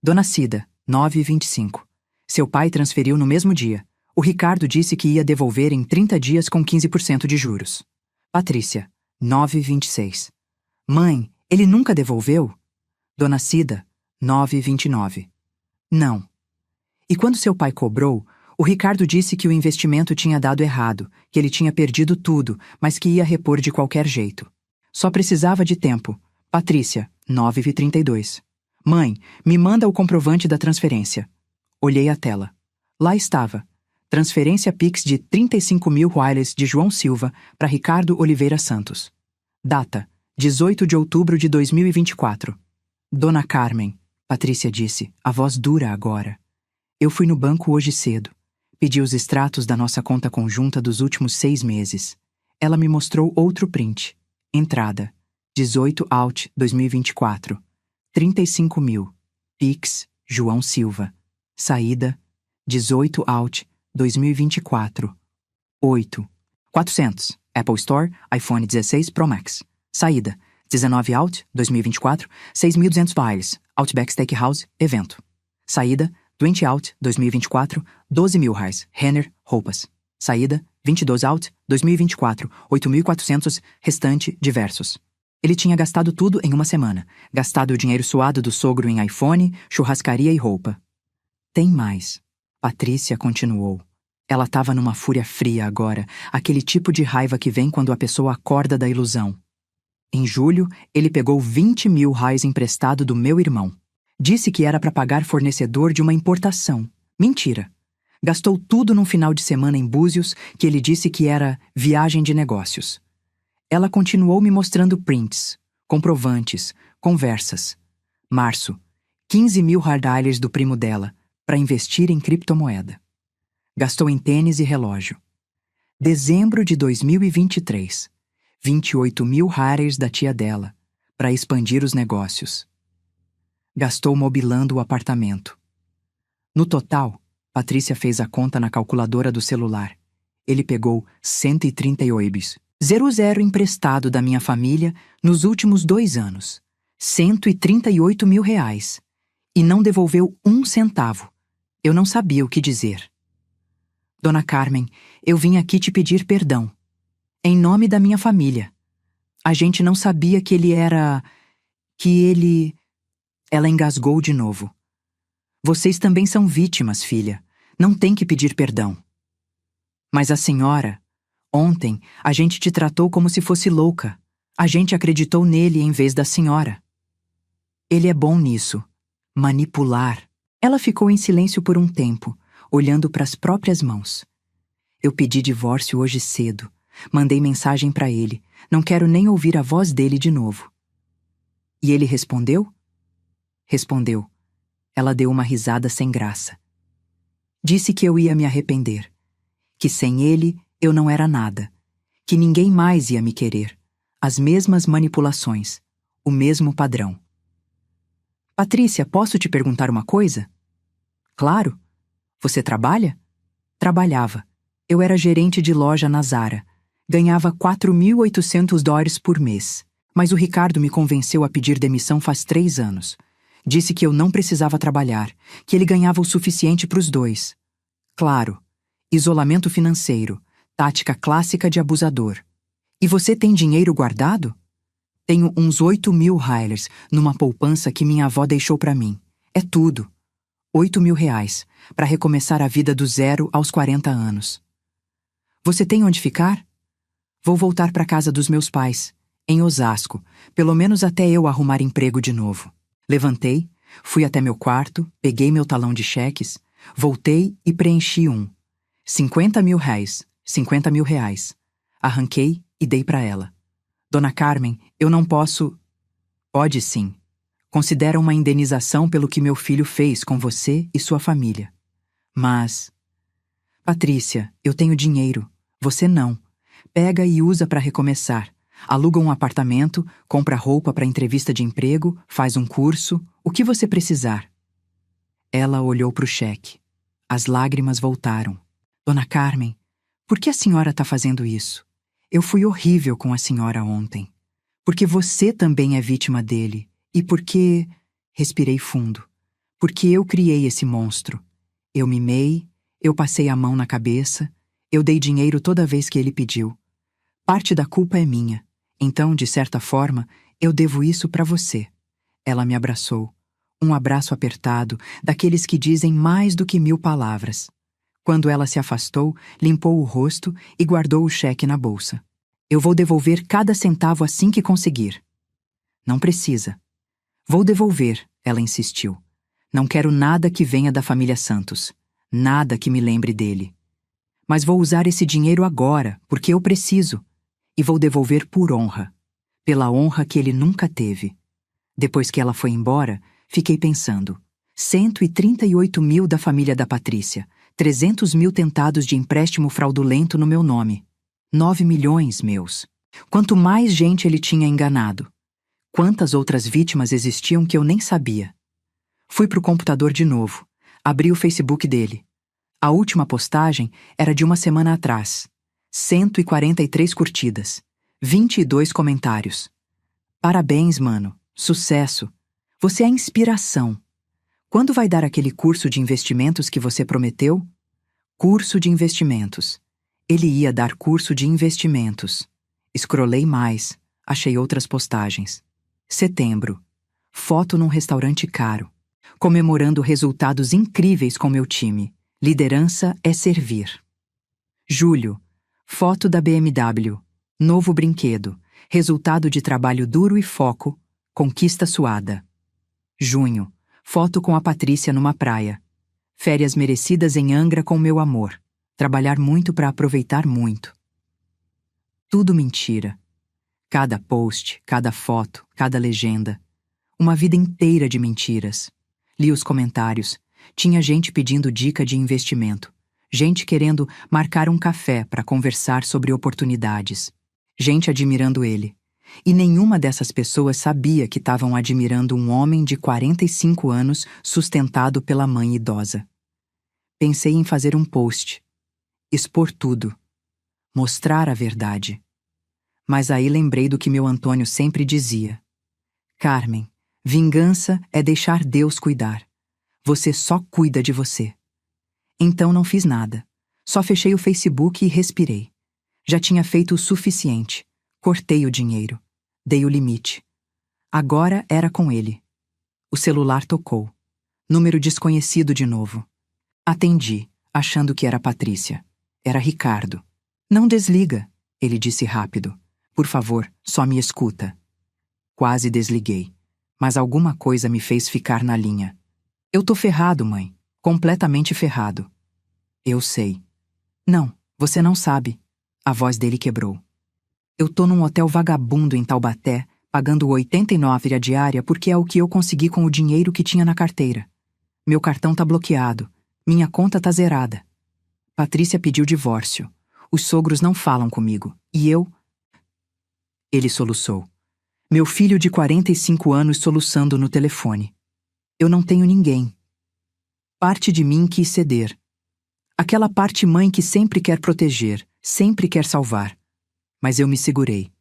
Dona Cida, 9h25. Seu pai transferiu no mesmo dia. O Ricardo disse que ia devolver em 30 dias com 15% de juros. Patrícia, 9h26. Mãe, ele nunca devolveu? Dona Cida, 9h29. Não. E quando seu pai cobrou, o Ricardo disse que o investimento tinha dado errado, que ele tinha perdido tudo, mas que ia repor de qualquer jeito. Só precisava de tempo. Patrícia, 9h32. Mãe, me manda o comprovante da transferência. Olhei a tela. Lá estava. Transferência Pix de 35 mil reais de João Silva para Ricardo Oliveira Santos. Data, 18 de outubro de 2024. Dona Carmen, Patrícia disse, a voz dura agora. Eu fui no banco hoje cedo. Pedi os extratos da nossa conta conjunta dos últimos 6 meses. Ela me mostrou outro print. Entrada, 18 out 2024. 35 mil. Pix, João Silva. Saída, 18 out 2024. 8. 400. Apple Store, iPhone 16 Pro Max. Saída, 19 out 2024. 6.200 reais. Outback Steakhouse, evento. Saída, 20 out 2024. 12 mil reais. Renner, roupas. Saída, 22 out 2024. 8.400. Restante, diversos. Ele tinha gastado tudo em uma semana. Gastado o dinheiro suado do sogro em iPhone, churrascaria e roupa. Tem mais. Patrícia continuou. Ela estava numa fúria fria agora, aquele tipo de raiva que vem quando a pessoa acorda da ilusão. Em julho, ele pegou 20 mil reais emprestado do meu irmão. Disse que era para pagar fornecedor de uma importação. Mentira. Gastou tudo num final de semana em Búzios, que ele disse que era viagem de negócios. Ela continuou me mostrando prints, comprovantes, conversas. Março, 15 mil reais do primo dela, para investir em criptomoeda. Gastou em tênis e relógio. Dezembro de 2023, 28 mil reais da tia dela, para expandir os negócios. Gastou mobilando o apartamento. No total, Patrícia fez a conta na calculadora do celular. Ele pegou 138 00 emprestado da minha família nos últimos 2 anos. 138 mil reais. E não devolveu 1 centavo. Eu não sabia o que dizer. Dona Carmen, eu vim aqui te pedir perdão. Em nome da minha família. A gente não sabia que ele era... Ela engasgou de novo. Vocês também são vítimas, filha. Não tem que pedir perdão. Mas a senhora... Ontem, a gente te tratou como se fosse louca. A gente acreditou nele em vez da senhora. Ele é bom nisso. Manipular. Ela ficou em silêncio por um tempo, olhando para as próprias mãos. Eu pedi divórcio hoje cedo. Mandei mensagem para ele. Não quero nem ouvir a voz dele de novo. E ele respondeu? Respondeu. Ela deu uma risada sem graça. Disse que eu ia me arrepender. Que sem ele eu não era nada. Que ninguém mais ia me querer. As mesmas manipulações. O mesmo padrão. Patrícia, posso te perguntar uma coisa? Claro. Você trabalha? Trabalhava. Eu era gerente de loja na Zara. Ganhava $4.800 por mês. Mas o Ricardo me convenceu a pedir demissão faz 3 anos. Disse que eu não precisava trabalhar, que ele ganhava o suficiente para os dois. Claro. Isolamento financeiro. Tática clássica de abusador. E você tem dinheiro guardado? Tenho uns 8 mil Hilers numa poupança que minha avó deixou para mim. É tudo. 8 mil reais, para recomeçar a vida do 0 aos 40 anos. Você tem onde ficar? Vou voltar para casa dos meus pais, em Osasco, pelo menos até eu arrumar emprego de novo. Levantei, fui até meu quarto, peguei meu talão de cheques, voltei e preenchi um. 50 mil reais. 50 mil reais. Arranquei e dei para ela. Dona Carmen, eu não posso... Pode sim. Considera uma indenização pelo que meu filho fez com você e sua família. Mas... Patrícia, eu tenho dinheiro. Você não. Pega e usa para recomeçar. Aluga um apartamento, compra roupa para entrevista de emprego, faz um curso, o que você precisar. Ela olhou para o cheque. As lágrimas voltaram. Dona Carmen, por que a senhora está fazendo isso? Eu fui horrível com a senhora ontem. Porque você também é vítima dele. E porque... Respirei fundo. Porque eu criei esse monstro. Eu mimei, eu passei a mão na cabeça, eu dei dinheiro toda vez que ele pediu. Parte da culpa é minha. Então, de certa forma, eu devo isso para você. Ela me abraçou. Um abraço apertado, daqueles que dizem mais do que 1000 palavras. Quando ela se afastou, limpou o rosto e guardou o cheque na bolsa. Eu vou devolver cada centavo assim que conseguir. Não precisa. Vou devolver, ela insistiu. Não quero nada que venha da família Santos. Nada que me lembre dele. Mas vou usar esse dinheiro agora, porque eu preciso. E vou devolver por honra. Pela honra que ele nunca teve. Depois que ela foi embora, fiquei pensando. 138 mil da família da Patrícia. 300 mil tentados de empréstimo fraudulento no meu nome. 9 milhões meus. Quanto mais gente ele tinha enganado. Quantas outras vítimas existiam que eu nem sabia. Fui pro computador de novo. Abri o Facebook dele. A última postagem era de uma semana atrás. 143 curtidas. 22 comentários. Parabéns, mano. Sucesso. Você é inspiração. Quando vai dar aquele curso de investimentos que você prometeu? Curso de investimentos. Ele ia dar curso de investimentos. Scrollei mais. Achei outras postagens. Setembro. Foto num restaurante caro. Comemorando resultados incríveis com meu time. Liderança é servir. Julho. Foto da BMW. Novo brinquedo. Resultado de trabalho duro e foco. Conquista suada. Junho. Foto com a Patrícia numa praia. Férias merecidas em Angra com meu amor. Trabalhar muito para aproveitar muito. Tudo mentira. Cada post, cada foto, cada legenda. Uma vida inteira de mentiras. Li os comentários. Tinha gente pedindo dica de investimento. Gente querendo marcar um café para conversar sobre oportunidades. Gente admirando ele. E nenhuma dessas pessoas sabia que estavam admirando um homem de 45 anos sustentado pela mãe idosa. Pensei em fazer um post. Expor tudo. Mostrar a verdade. Mas aí lembrei do que meu Antônio sempre dizia. Carmen, vingança é deixar Deus cuidar. Você só cuida de você. Então não fiz nada. Só fechei o Facebook e respirei. Já tinha feito o suficiente. Cortei o dinheiro. Dei o limite. Agora era com ele. O celular tocou. Número desconhecido de novo. Atendi, achando que era Patrícia. Era Ricardo. Não desliga, ele disse rápido. Por favor, só me escuta. Quase desliguei. Mas alguma coisa me fez ficar na linha. Eu tô ferrado, mãe. Completamente ferrado. Eu sei. Não, você não sabe. A voz dele quebrou. Eu tô num hotel vagabundo em Taubaté, pagando 89 a diária porque é o que eu consegui com o dinheiro que tinha na carteira. Meu cartão tá bloqueado. Minha conta tá zerada. Patrícia pediu divórcio. Os sogros não falam comigo. E eu... Ele soluçou. Meu filho de 45 anos soluçando no telefone. Eu não tenho ninguém. Parte de mim quis ceder. Aquela parte mãe que sempre quer proteger, sempre quer salvar. Mas eu me segurei.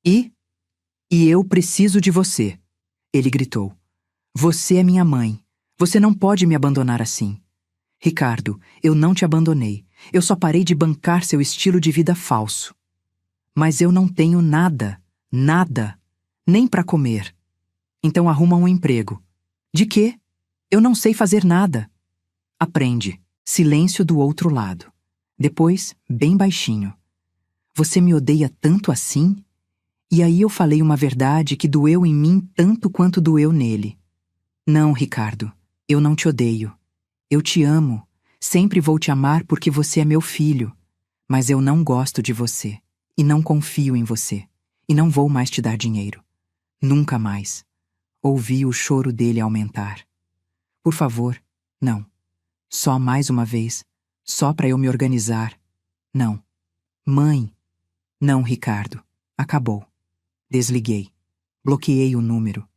E eu preciso de você, ele gritou. Você é minha mãe. Você não pode me abandonar assim. Ricardo, eu não te abandonei. Eu só parei de bancar seu estilo de vida falso. Mas eu não tenho nada, nada, nem para comer. Então arruma um emprego. De quê? Eu não sei fazer nada. Aprende. Silêncio do outro lado. Depois, bem baixinho. Você me odeia tanto assim? E aí eu falei uma verdade que doeu em mim tanto quanto doeu nele. Não, Ricardo, eu não te odeio. Eu te amo. Sempre vou te amar porque você é meu filho. Mas eu não gosto de você. E não confio em você. E não vou mais te dar dinheiro. Nunca mais. Ouvi o choro dele aumentar. Por favor, não. Só mais uma vez. Só para eu me organizar. Não. Mãe. Não, Ricardo. Acabou. Desliguei. Bloqueei o número.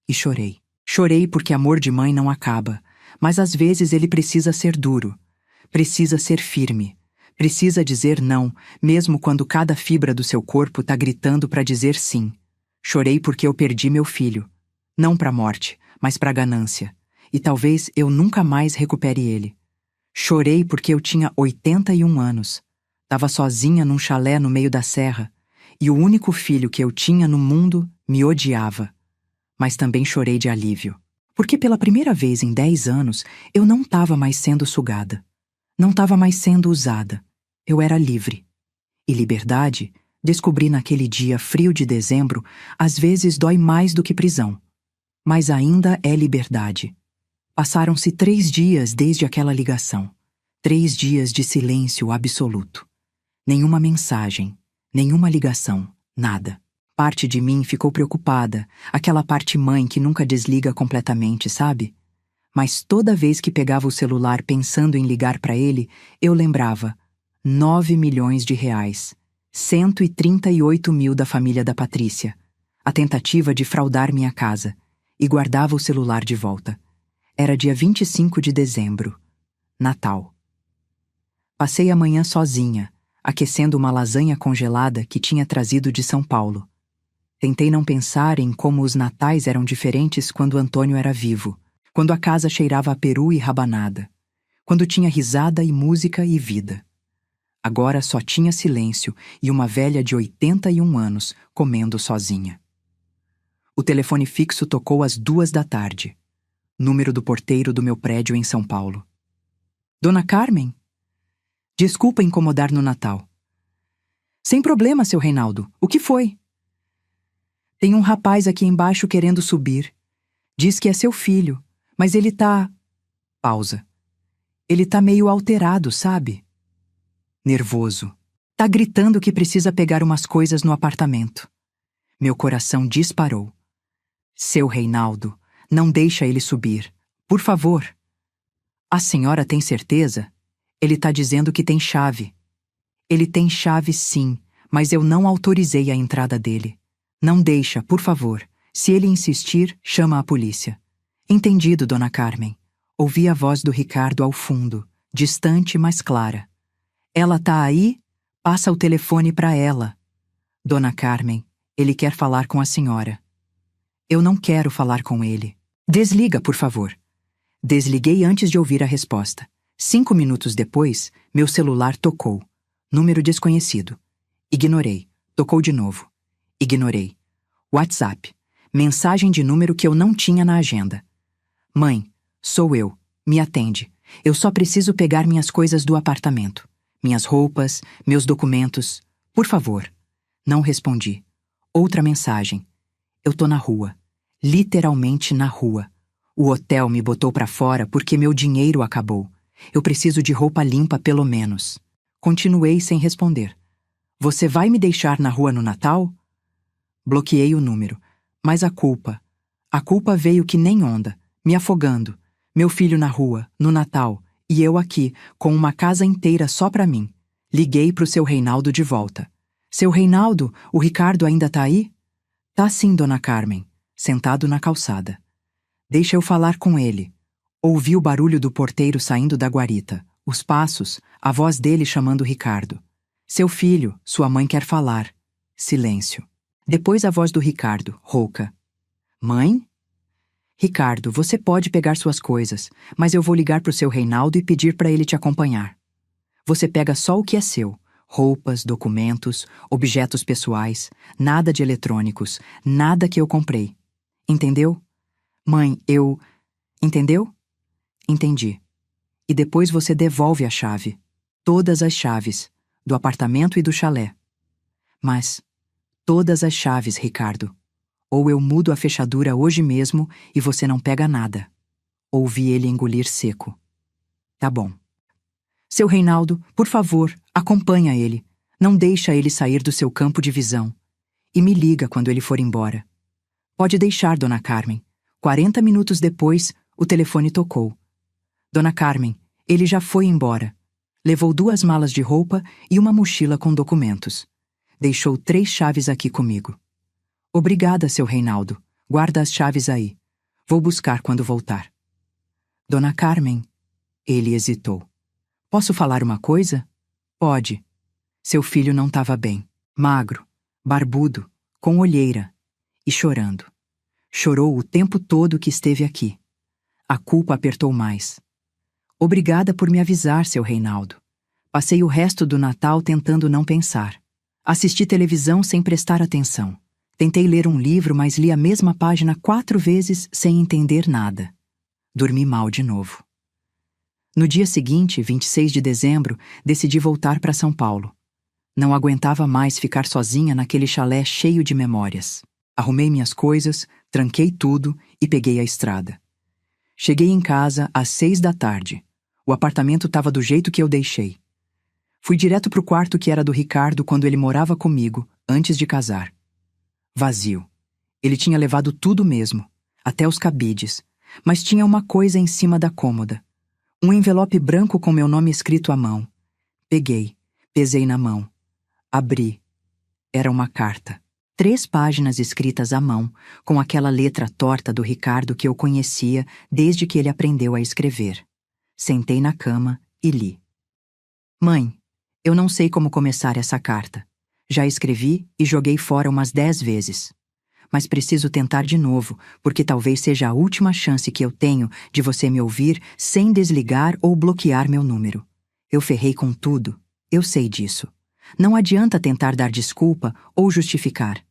E chorei. Chorei porque amor de mãe não acaba. Mas às vezes ele precisa ser duro. Precisa ser firme. Precisa dizer não, mesmo quando cada fibra do seu corpo tá gritando para dizer sim. Chorei porque eu perdi meu filho. Não pra morte, mas pra ganância. E talvez eu nunca mais recupere ele. Chorei porque eu tinha 81 anos. Tava sozinha num chalé no meio da serra. E o único filho que eu tinha no mundo me odiava. Mas também chorei de alívio. Porque pela primeira vez em 10 anos, eu não tava mais sendo sugada. Não tava mais sendo usada. Eu era livre. E liberdade, descobri naquele dia frio de dezembro, às vezes dói mais do que prisão. Mas ainda é liberdade. Passaram-se 3 dias desde aquela ligação. 3 dias de silêncio absoluto. Nenhuma mensagem, nenhuma ligação, nada. Parte de mim ficou preocupada, aquela parte mãe que nunca desliga completamente, sabe? Mas toda vez que pegava o celular pensando em ligar para ele, eu lembrava: 9 milhões de reais, 138 mil da família da Patrícia, a tentativa de fraudar minha casa, e guardava o celular de volta. Era dia 25 de dezembro, Natal. Passei a manhã sozinha, aquecendo uma lasanha congelada que tinha trazido de São Paulo. Tentei não pensar em como os natais eram diferentes quando Antônio era vivo, quando a casa cheirava a peru e rabanada, quando tinha risada e música e vida. Agora só tinha silêncio e uma velha de 81 anos comendo sozinha. O telefone fixo tocou às 2 da tarde. Número do porteiro do meu prédio em São Paulo. Dona Carmen? Desculpa incomodar no Natal. Sem problema, seu Reinaldo. O que foi? Tem um rapaz aqui embaixo querendo subir. Diz que é seu filho, mas ele tá... Pausa. Ele tá meio alterado, sabe? Nervoso. Tá gritando que precisa pegar umas coisas no apartamento. Meu coração disparou. Seu Reinaldo, não deixa ele subir. Por favor. A senhora tem certeza? Ele tá dizendo que tem chave. Ele tem chave sim, mas eu não autorizei a entrada dele. Não deixa, por favor. Se ele insistir, chama a polícia. Entendido, dona Carmen. Ouvi a voz do Ricardo ao fundo, distante, mas clara. Ela tá aí? Passa o telefone para ela. Dona Carmen, ele quer falar com a senhora. Eu não quero falar com ele. Desliga, por favor. Desliguei antes de ouvir a resposta. 5 minutos depois, meu celular tocou. Número desconhecido. Ignorei. Tocou de novo. Ignorei. WhatsApp. Mensagem de número que eu não tinha na agenda. Mãe, sou eu. Me atende. Eu só preciso pegar minhas coisas do apartamento. Minhas roupas, meus documentos. Por favor. Não respondi. Outra mensagem. Eu tô na rua. Literalmente na rua. O hotel me botou pra fora porque meu dinheiro acabou. Eu preciso de roupa limpa pelo menos. Continuei sem responder. Você vai me deixar na rua no Natal? Bloqueei o número. Mas a culpa veio que nem onda, me afogando. Meu filho na rua, no Natal, e eu aqui, com uma casa inteira só pra mim. Liguei pro seu Reinaldo de volta. Seu Reinaldo, o Ricardo ainda tá aí? Tá sim, Dona Carmen, sentado na calçada. Deixa eu falar com ele. Ouvi o barulho do porteiro saindo da guarita, os passos, a voz dele chamando Ricardo. Seu filho, sua mãe quer falar. Silêncio. Depois a voz do Ricardo, rouca. Mãe? Ricardo, você pode pegar suas coisas, mas eu vou ligar pro seu Reinaldo e pedir para ele te acompanhar. Você pega só o que é seu. Roupas, documentos, objetos pessoais, nada de eletrônicos, nada que eu comprei. Entendeu? Mãe, eu... Entendeu? Entendi. E depois você devolve a chave. Todas as chaves. Do apartamento e do chalé. Mas... todas as chaves, Ricardo. Ou eu mudo a fechadura hoje mesmo e você não pega nada. Ouvi ele engolir seco. Tá bom. Seu Reinaldo, por favor, acompanha ele. Não deixa ele sair do seu campo de visão. E me liga quando ele for embora. Pode deixar, Dona Carmen. 40 minutos depois, o telefone tocou. Dona Carmen, ele já foi embora. Levou 2 malas de roupa e uma mochila com documentos. Deixou 3 chaves aqui comigo. Obrigada, seu Reinaldo. Guarda as chaves aí. Vou buscar quando voltar. Dona Carmen, ele hesitou. Posso falar uma coisa? Pode. Seu filho não estava bem. Magro, barbudo, com olheira e chorando. Chorou o tempo todo que esteve aqui. A culpa apertou mais. Obrigada por me avisar, seu Reinaldo. Passei o resto do Natal tentando não pensar. Assisti televisão sem prestar atenção. Tentei ler um livro, mas li a mesma página 4 vezes sem entender nada. Dormi mal de novo. No dia seguinte, 26 de dezembro, decidi voltar para São Paulo. Não aguentava mais ficar sozinha naquele chalé cheio de memórias. Arrumei minhas coisas, tranquei tudo e peguei a estrada. Cheguei em casa às 6 da tarde. O apartamento estava do jeito que eu deixei. Fui direto pro quarto que era do Ricardo quando ele morava comigo, antes de casar. Vazio. Ele tinha levado tudo mesmo, até os cabides, mas tinha uma coisa em cima da cômoda. Um envelope branco com meu nome escrito à mão. Peguei, pesei na mão. Abri. Era uma carta. 3 páginas escritas à mão, com aquela letra torta do Ricardo que eu conhecia desde que ele aprendeu a escrever. Sentei na cama e li. Mãe, eu não sei como começar essa carta. Já escrevi e joguei fora umas 10 vezes. Mas preciso tentar de novo, porque talvez seja a última chance que eu tenho de você me ouvir sem desligar ou bloquear meu número. Eu ferrei com tudo. Eu sei disso. Não adianta tentar dar desculpa ou justificar.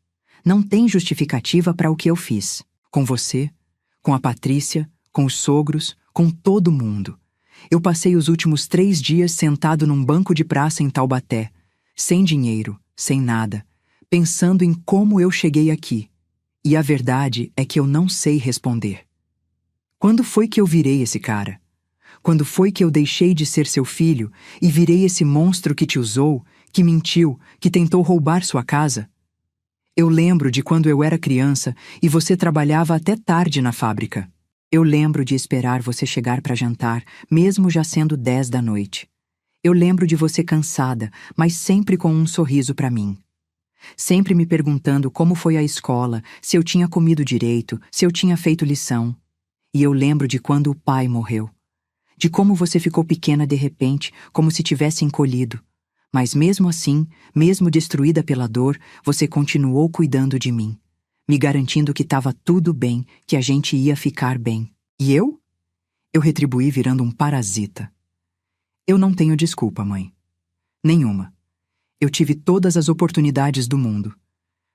Não tem justificativa para o que eu fiz. Com você, com a Patrícia, com os sogros, com todo mundo. Eu passei os últimos 3 dias sentado num banco de praça em Taubaté, sem dinheiro, sem nada, pensando em como eu cheguei aqui. E a verdade é que eu não sei responder. Quando foi que eu virei esse cara? Quando foi que eu deixei de ser seu filho e virei esse monstro que te usou, que mentiu, que tentou roubar sua casa? Eu lembro de quando eu era criança e você trabalhava até tarde na fábrica. Eu lembro de esperar você chegar para jantar, mesmo já sendo 10 da noite. Eu lembro de você cansada, mas sempre com um sorriso para mim. Sempre me perguntando como foi a escola, se eu tinha comido direito, se eu tinha feito lição. E eu lembro de quando o pai morreu. De como você ficou pequena de repente, como se tivesse encolhido. Mas mesmo assim, mesmo destruída pela dor, você continuou cuidando de mim, me garantindo que estava tudo bem, que a gente ia ficar bem. E eu? Eu retribuí virando um parasita. Eu não tenho desculpa, mãe. Nenhuma. Eu tive todas as oportunidades do mundo.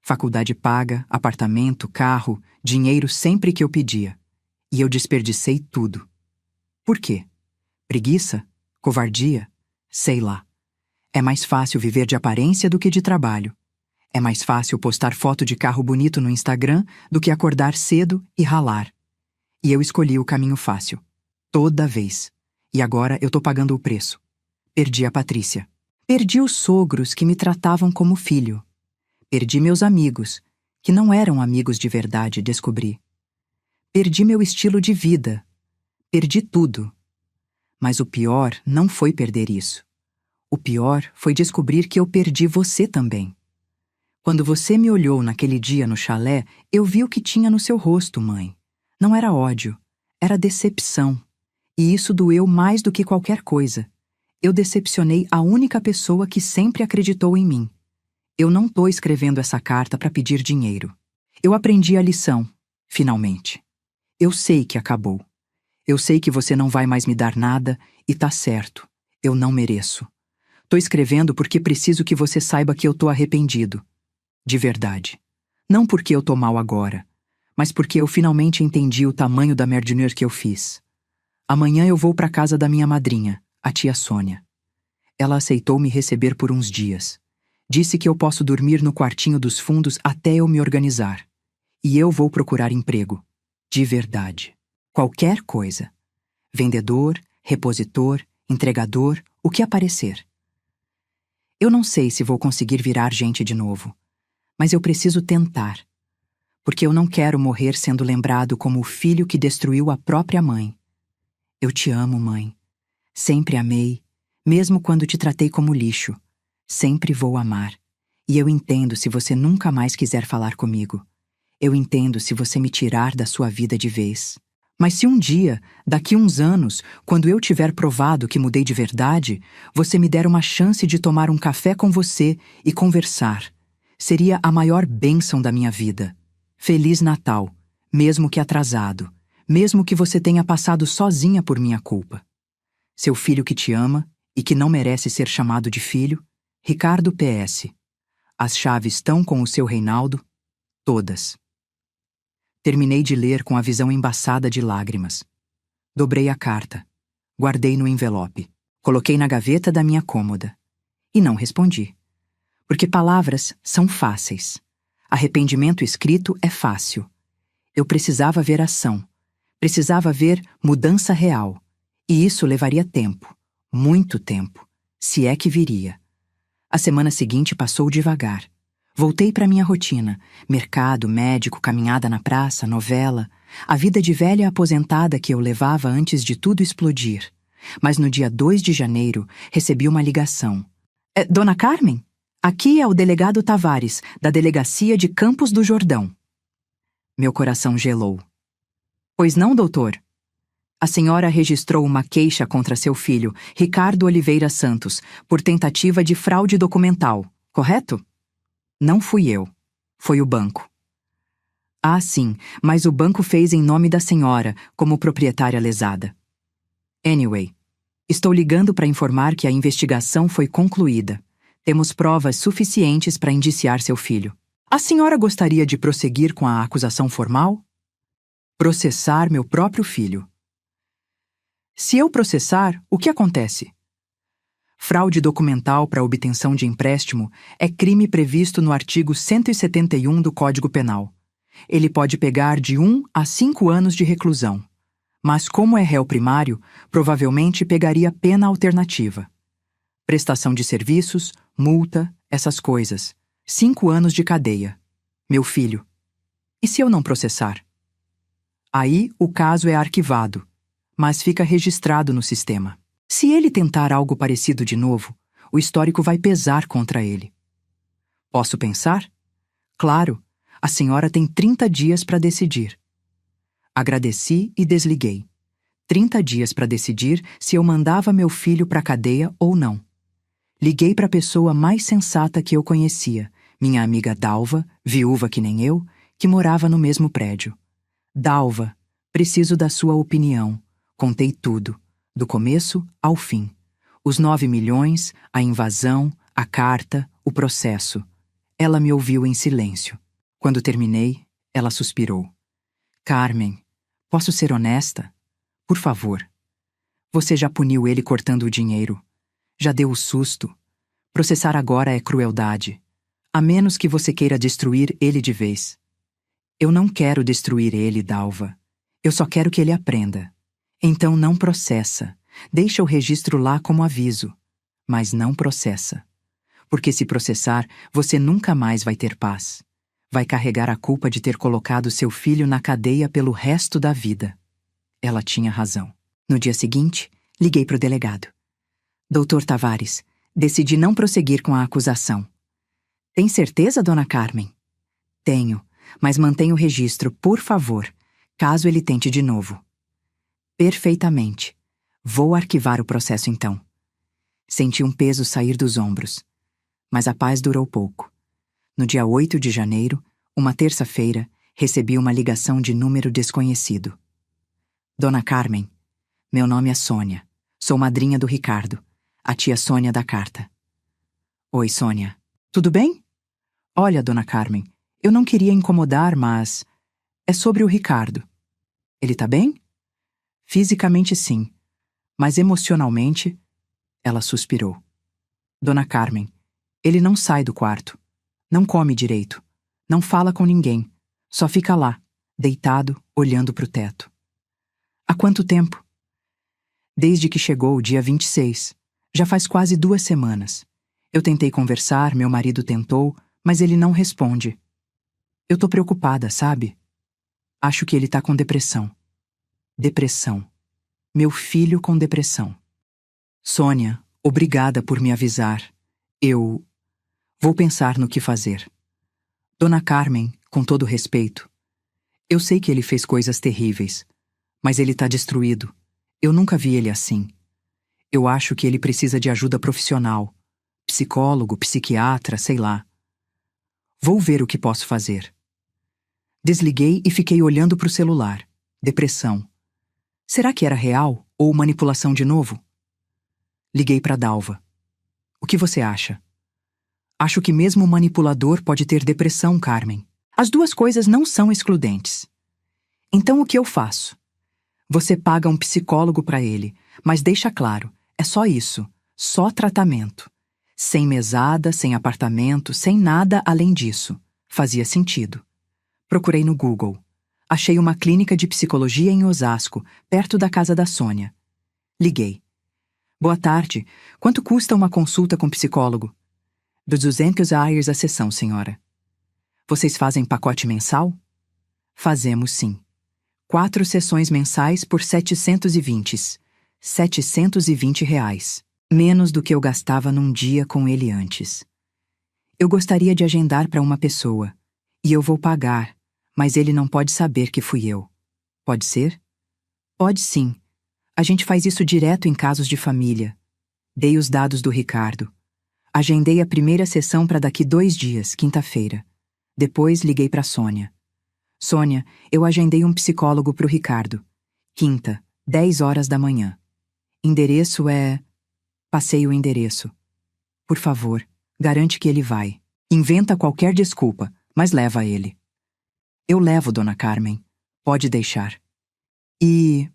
Faculdade paga, apartamento, carro, dinheiro sempre que eu pedia. E eu desperdicei tudo. Por quê? Preguiça? Covardia? Sei lá. É mais fácil viver de aparência do que de trabalho. É mais fácil postar foto de carro bonito no Instagram do que acordar cedo e ralar. E eu escolhi o caminho fácil. Toda vez. E agora eu tô pagando o preço. Perdi a Patrícia. Perdi os sogros que me tratavam como filho. Perdi meus amigos, que não eram amigos de verdade, descobri. Perdi meu estilo de vida. Perdi tudo. Mas o pior não foi perder isso. O pior foi descobrir que eu perdi você também. Quando você me olhou naquele dia no chalé, eu vi o que tinha no seu rosto, mãe. Não era ódio, era decepção. E isso doeu mais do que qualquer coisa. Eu decepcionei a única pessoa que sempre acreditou em mim. Eu não tô escrevendo essa carta para pedir dinheiro. Eu aprendi a lição, finalmente. Eu sei que acabou. Eu sei que você não vai mais me dar nada e tá certo. Eu não mereço. Tô escrevendo porque preciso que você saiba que eu tô arrependido. De verdade. Não porque eu tô mal agora, mas porque eu finalmente entendi o tamanho da merdinha que eu fiz. Amanhã eu vou pra casa da minha madrinha, a tia Sônia. Ela aceitou me receber por uns dias. Disse que eu posso dormir no quartinho dos fundos até eu me organizar. E eu vou procurar emprego. De verdade. Qualquer coisa. Vendedor, repositor, entregador, o que aparecer. Eu não sei se vou conseguir virar gente de novo, mas eu preciso tentar. Porque eu não quero morrer sendo lembrado como o filho que destruiu a própria mãe. Eu te amo, mãe. Sempre amei, mesmo quando te tratei como lixo. Sempre vou amar. E eu entendo se você nunca mais quiser falar comigo. Eu entendo se você me tirar da sua vida de vez. Mas se um dia, daqui uns anos, quando eu tiver provado que mudei de verdade, você me der uma chance de tomar um café com você e conversar, seria a maior bênção da minha vida. Feliz Natal, mesmo que atrasado, mesmo que você tenha passado sozinha por minha culpa. Seu filho que te ama e que não merece ser chamado de filho, Ricardo PS. As chaves estão com o seu Reinaldo, todas. Terminei de ler com a visão embaçada de lágrimas. Dobrei a carta. Guardei no envelope. Coloquei na gaveta da minha cômoda. E não respondi. Porque palavras são fáceis. Arrependimento escrito é fácil. Eu precisava ver ação. Precisava ver mudança real. E isso levaria tempo. Muito tempo. Se é que viria. A semana seguinte passou devagar. Voltei para minha rotina. Mercado, médico, caminhada na praça, novela. A vida de velha aposentada que eu levava antes de tudo explodir. Mas no dia 2 de janeiro, recebi uma ligação. Dona Carmen? Aqui é o delegado Tavares, da Delegacia de Campos do Jordão. Meu coração gelou. Pois não, doutor? A senhora registrou uma queixa contra seu filho, Ricardo Oliveira Santos, por tentativa de fraude documental, correto? Não fui eu. Foi o banco. Ah, sim, mas o banco fez em nome da senhora, como proprietária lesada. Anyway, estou ligando para informar que a investigação foi concluída. Temos provas suficientes para indiciar seu filho. A senhora gostaria de prosseguir com a acusação formal? Processar meu próprio filho. Se eu processar, o que acontece? Fraude documental para obtenção de empréstimo é crime previsto no artigo 171 do Código Penal. Ele pode pegar de 1 a 5 anos de reclusão. Mas como é réu primário, provavelmente pegaria pena alternativa. Prestação de serviços, multa, essas coisas. 5 anos de cadeia. Meu filho. E se eu não processar? Aí o caso é arquivado, mas fica registrado no sistema. Se ele tentar algo parecido de novo, o histórico vai pesar contra ele. Posso pensar? Claro, a senhora tem 30 dias para decidir. Agradeci e desliguei. 30 dias para decidir se eu mandava meu filho para a cadeia ou não. Liguei para a pessoa mais sensata que eu conhecia, minha amiga Dalva, viúva que nem eu, que morava no mesmo prédio. Dalva, preciso da sua opinião. Contei tudo, do começo ao fim. Os 9 milhões, a invasão, a carta, o processo. Ela me ouviu em silêncio. Quando terminei, ela suspirou. Carmen, posso ser honesta? Por favor. Você já puniu ele cortando o dinheiro. Já deu o susto. Processar agora é crueldade. A menos que você queira destruir ele de vez. Eu não quero destruir ele, Dalva. Eu só quero que ele aprenda. Então não processa. Deixa o registro lá como aviso. Mas não processa. Porque se processar, você nunca mais vai ter paz. Vai carregar a culpa de ter colocado seu filho na cadeia pelo resto da vida. Ela tinha razão. No dia seguinte, liguei para o delegado. Doutor Tavares, decidi não prosseguir com a acusação. Tem certeza, dona Carmen? Tenho, mas mantenha o registro, por favor, caso ele tente de novo. Perfeitamente. Vou arquivar o processo então. Senti um peso sair dos ombros. Mas a paz durou pouco. No dia 8 de janeiro, uma terça-feira, recebi uma ligação de número desconhecido. Dona Carmen, meu nome é Sônia. Sou madrinha do Ricardo, a tia Sônia da carta. Oi, Sônia. Tudo bem? Olha, dona Carmen, eu não queria incomodar, mas é sobre o Ricardo. Ele tá bem? Fisicamente sim, mas emocionalmente, ela suspirou. Dona Carmen, ele não sai do quarto, não come direito, não fala com ninguém, só fica lá, deitado, olhando pro teto. Há quanto tempo? Desde que chegou o dia 26. Já faz quase 2 semanas. Eu tentei conversar, meu marido tentou, mas ele não responde. Eu tô preocupada, sabe? Acho que ele tá com depressão. Depressão. Meu filho com depressão. Sônia, obrigada por me avisar. Eu vou pensar no que fazer. Dona Carmen, com todo respeito, eu sei que ele fez coisas terríveis, mas ele tá destruído. Eu nunca vi ele assim. Eu acho que ele precisa de ajuda profissional. Psicólogo, psiquiatra, sei lá. Vou ver o que posso fazer. Desliguei e fiquei olhando pro celular. Depressão. Será que era real ou manipulação de novo? Liguei pra Dalva. O que você acha? Acho que mesmo o manipulador pode ter depressão, Carmen. As duas coisas não são excludentes. Então o que eu faço? Você paga um psicólogo pra ele, mas deixa claro, é só isso, só tratamento. Sem mesada, sem apartamento, sem nada além disso. Fazia sentido. Procurei no Google. Achei uma clínica de psicologia em Osasco, perto da casa da Sônia. Liguei. Boa tarde. Quanto custa uma consulta com psicólogo? Dos 200 reais a sessão, senhora. Vocês fazem pacote mensal? Fazemos, sim. 4 sessões mensais por 720. 720 reais. Menos do que eu gastava num dia com ele antes. Eu gostaria de agendar para uma pessoa. E eu vou pagar, mas ele não pode saber que fui eu. Pode ser? Pode sim. A gente faz isso direto em casos de família. Dei os dados do Ricardo. Agendei a primeira sessão para daqui 2 dias, quinta-feira. Depois liguei para Sônia. Sônia, eu agendei um psicólogo pro Ricardo. Quinta, 10 horas da manhã. Endereço é... Passei o endereço. Por favor, garante que ele vai. Inventa qualquer desculpa, mas leva ele. Eu levo, dona Carmen. Pode deixar. E...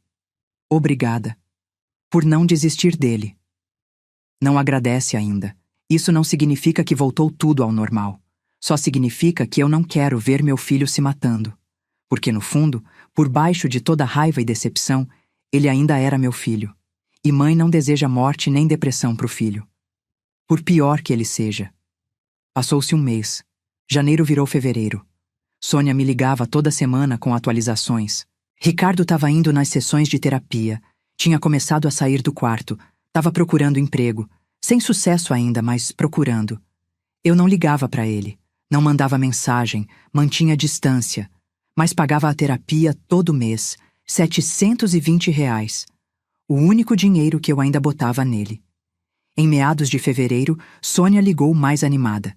Obrigada. Por não desistir dele. Não agradece ainda. Isso não significa que voltou tudo ao normal. Só significa que eu não quero ver meu filho se matando. Porque, no fundo, por baixo de toda raiva e decepção, ele ainda era meu filho. E mãe não deseja morte nem depressão pro filho. Por pior que ele seja. Passou-se um mês. Janeiro virou fevereiro. Sônia me ligava toda semana com atualizações. Ricardo estava indo nas sessões de terapia. Tinha começado a sair do quarto. Estava procurando emprego. Sem sucesso ainda, mas procurando. Eu não ligava para ele. Não mandava mensagem, mantinha distância, mas pagava a terapia todo mês, 720 reais. O único dinheiro que eu ainda botava nele. Em meados de fevereiro, Sônia ligou mais animada.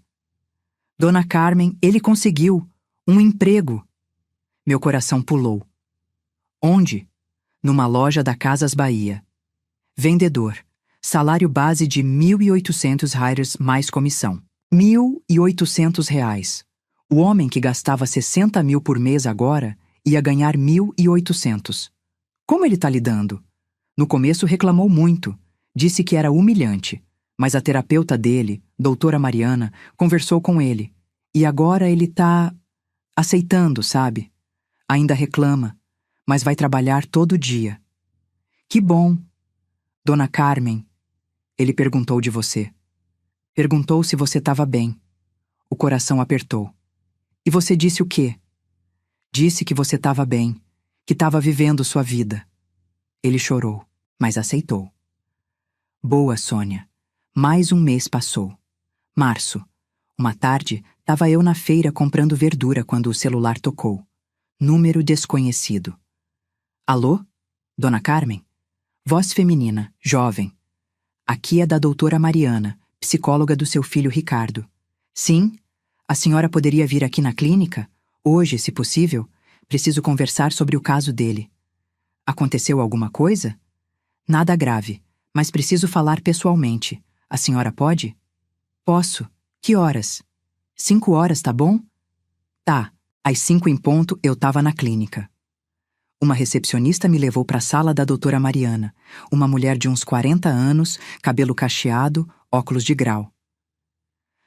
Dona Carmen, ele conseguiu! Um emprego! Meu coração pulou. Onde? Numa loja da Casas Bahia. Vendedor. Salário base de R$ 1.800 mais comissão. R$ 1.800. O homem que gastava 60 mil por mês agora ia ganhar 1.800. Como ele tá lidando? No começo reclamou muito. Disse que era humilhante. Mas a terapeuta dele, doutora Mariana, conversou com ele. E agora ele tá aceitando, sabe? Ainda reclama, mas vai trabalhar todo dia. Que bom. Dona Carmen, ele perguntou de você. Perguntou se você estava bem. O coração apertou. E você disse o quê? Disse que você estava bem, que estava vivendo sua vida. Ele chorou, mas aceitou. Boa, Sônia. Mais um mês passou. Março. Uma tarde, estava eu na feira comprando verdura quando o celular tocou. Número desconhecido. Alô? Dona Carmen? Voz feminina, jovem. Aqui é da doutora Mariana, psicóloga do seu filho Ricardo. Sim? A senhora poderia vir aqui na clínica? Hoje, se possível? Preciso conversar sobre o caso dele. Aconteceu alguma coisa? Nada grave, mas preciso falar pessoalmente. A senhora pode? Posso. Que horas? 5 horas, tá bom? Tá. Às 5 em ponto eu tava na clínica. Uma recepcionista me levou para a sala da doutora Mariana, uma mulher de uns 40 anos, cabelo cacheado, óculos de grau.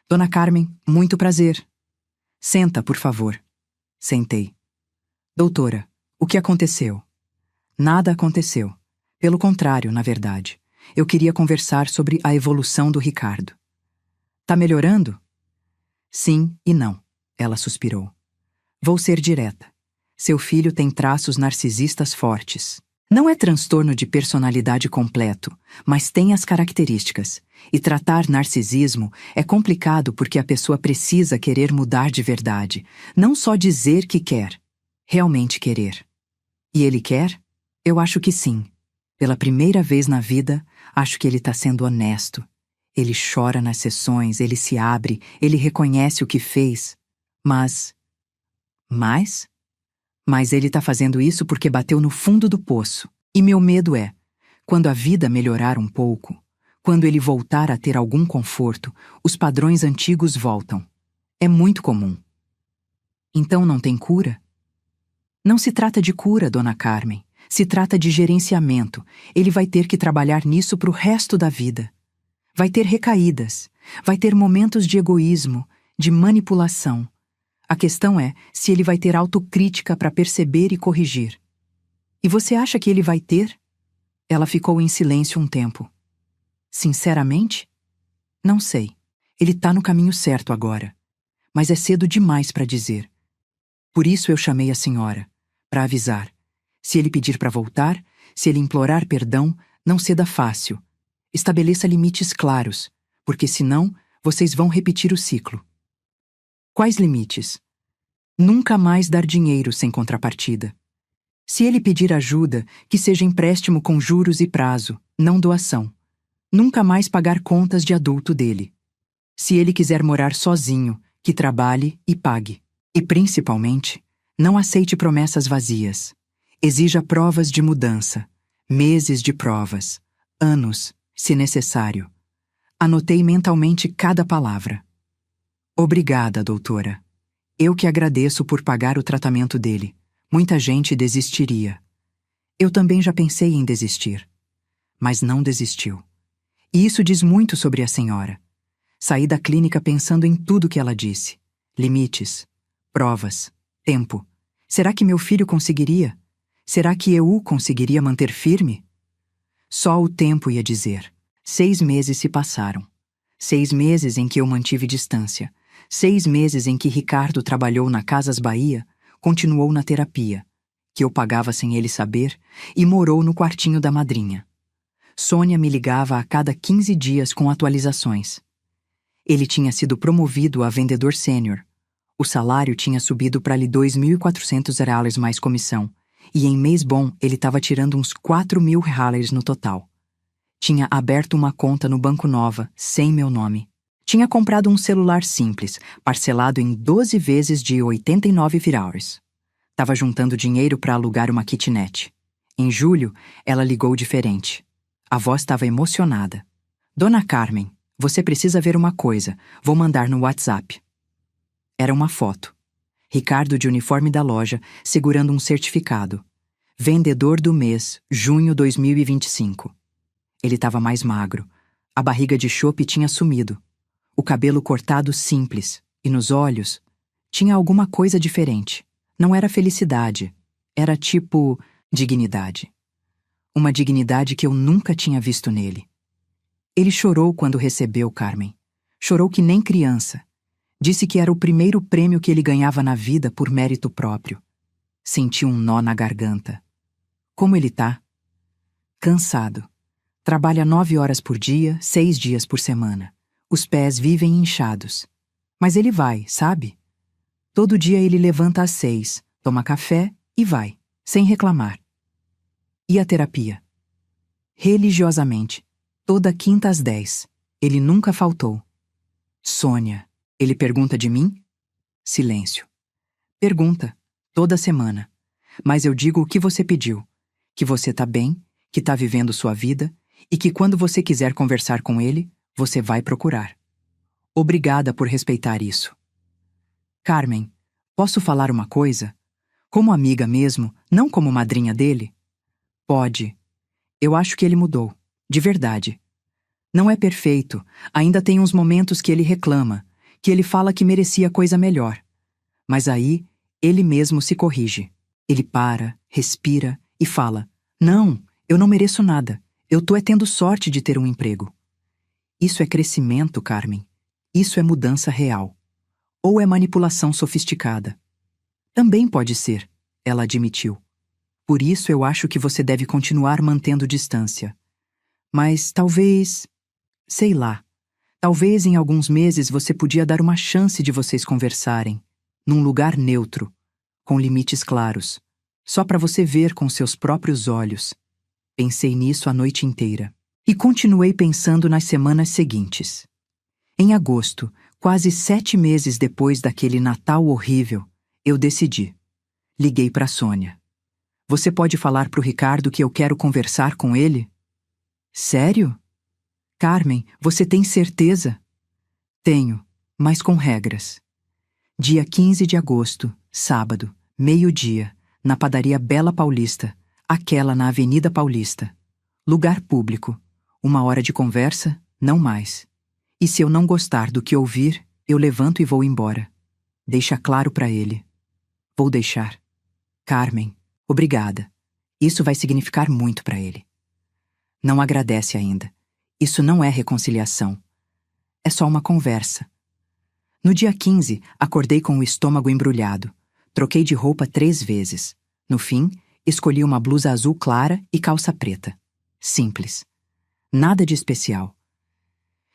Dona Carmen, muito prazer. Senta, por favor. Sentei. Doutora, o que aconteceu? Nada aconteceu. Pelo contrário, na verdade. Eu queria conversar sobre a evolução do Ricardo. Tá melhorando? Sim e não, ela suspirou. Vou ser direta. Seu filho tem traços narcisistas fortes. Não é transtorno de personalidade completo, mas tem as características. E tratar narcisismo é complicado porque a pessoa precisa querer mudar de verdade, não só dizer que quer, realmente querer. E ele quer? Eu acho que sim. Pela primeira vez na vida, acho que ele está sendo honesto. Ele chora nas sessões, ele se abre, ele reconhece o que fez. Mas ele está fazendo isso porque bateu no fundo do poço. E meu medo é, quando a vida melhorar um pouco, quando ele voltar a ter algum conforto, os padrões antigos voltam. É muito comum. Então não tem cura? Não se trata de cura, Dona Carmen. Se trata de gerenciamento. Ele vai ter que trabalhar nisso pro resto da vida. Vai ter recaídas. Vai ter momentos de egoísmo, de manipulação. A questão é se ele vai ter autocrítica para perceber e corrigir. E você acha que ele vai ter? Ela ficou em silêncio um tempo. Sinceramente? Não sei. Ele tá no caminho certo agora. Mas é cedo demais para dizer. Por isso eu chamei a senhora, para avisar. Se ele pedir para voltar, se ele implorar perdão, não ceda fácil. Estabeleça limites claros, porque senão vocês vão repetir o ciclo. Quais limites? Nunca mais dar dinheiro sem contrapartida. Se ele pedir ajuda, que seja empréstimo com juros e prazo, não doação. Nunca mais pagar contas de adulto dele. Se ele quiser morar sozinho, que trabalhe e pague. E principalmente, não aceite promessas vazias. Exija provas de mudança, meses de provas, anos, se necessário. Anotei mentalmente cada palavra. Obrigada, doutora. Eu que agradeço por pagar o tratamento dele. Muita gente desistiria. Eu também já pensei em desistir. Mas não desistiu. E isso diz muito sobre a senhora. Saí da clínica pensando em tudo que ela disse. Limites, provas, tempo. Será que meu filho conseguiria? Será que eu conseguiria manter firme? Só o tempo ia dizer. 6 meses se passaram. 6 meses em que eu mantive distância. 6 meses em que Ricardo trabalhou na Casas Bahia, continuou na terapia, que eu pagava sem ele saber, e morou no quartinho da madrinha. Sônia me ligava a cada 15 dias com atualizações. Ele tinha sido promovido a vendedor sênior. O salário tinha subido para lhe R$ 2.400 mais comissão, e em mês bom ele estava tirando uns R$ 4.000 no total. Tinha aberto uma conta no Banco Nova, sem meu nome. Tinha comprado um celular simples, parcelado em 12 vezes de 89 viraus. Tava juntando dinheiro para alugar uma kitnet. Em julho, ela ligou diferente. A voz estava emocionada. Dona Carmen, você precisa ver uma coisa. Vou mandar no WhatsApp. Era uma foto. Ricardo de uniforme da loja, segurando um certificado. Vendedor do mês, junho 2025. Ele estava mais magro. A barriga de chope tinha sumido. O cabelo cortado simples. E nos olhos, tinha alguma coisa diferente. Não era felicidade. Era tipo dignidade. Uma dignidade que eu nunca tinha visto nele. Ele chorou quando recebeu Carmen. Chorou que nem criança. Disse que era o primeiro prêmio que ele ganhava na vida por mérito próprio. Senti um nó na garganta. Como ele tá? Cansado. Trabalha 9 horas por dia, 6 dias por semana. Os pés vivem inchados. Mas ele vai, sabe? Todo dia ele levanta às 6, toma café e vai, sem reclamar. E a terapia? Religiosamente, toda quinta às 10. Ele nunca faltou. Sônia, ele pergunta de mim? Silêncio. Pergunta, toda semana. Mas eu digo o que você pediu. Que você tá bem, que tá vivendo sua vida e que quando você quiser conversar com ele, você vai procurar. Obrigada por respeitar isso. Carmen, posso falar uma coisa? Como amiga mesmo, não como madrinha dele? Pode. Eu acho que ele mudou. De verdade. Não é perfeito. Ainda tem uns momentos que ele reclama, que ele fala que merecia coisa melhor. Mas aí, ele mesmo se corrige. Ele para, respira e fala: Não, eu não mereço nada. Eu tô tendo sorte de ter um emprego. Isso é crescimento, Carmen. Isso é mudança real. Ou é manipulação sofisticada? Também pode ser, ela admitiu. Por isso eu acho que você deve continuar mantendo distância. Mas talvez... sei lá. Talvez em alguns meses você podia dar uma chance de vocês conversarem. Num lugar neutro. Com limites claros. Só para você ver com seus próprios olhos. Pensei nisso a noite inteira. E continuei pensando nas semanas seguintes. Em agosto, quase 7 meses depois daquele Natal horrível, eu decidi. Liguei para Sônia. Você pode falar pro Ricardo que eu quero conversar com ele? Sério? Carmen, você tem certeza? Tenho, mas com regras. Dia 15 de agosto, sábado, meio-dia, na padaria Bela Paulista, aquela na Avenida Paulista. Lugar público. 1 hora de conversa, não mais. E se eu não gostar do que ouvir, eu levanto e vou embora. Deixa claro para ele. Vou deixar. Carmen, obrigada. Isso vai significar muito para ele. Não agradece ainda. Isso não é reconciliação. É só uma conversa. No dia 15, acordei com o estômago embrulhado. Troquei de roupa 3 vezes. No fim, escolhi uma blusa azul clara e calça preta. Simples. Nada de especial.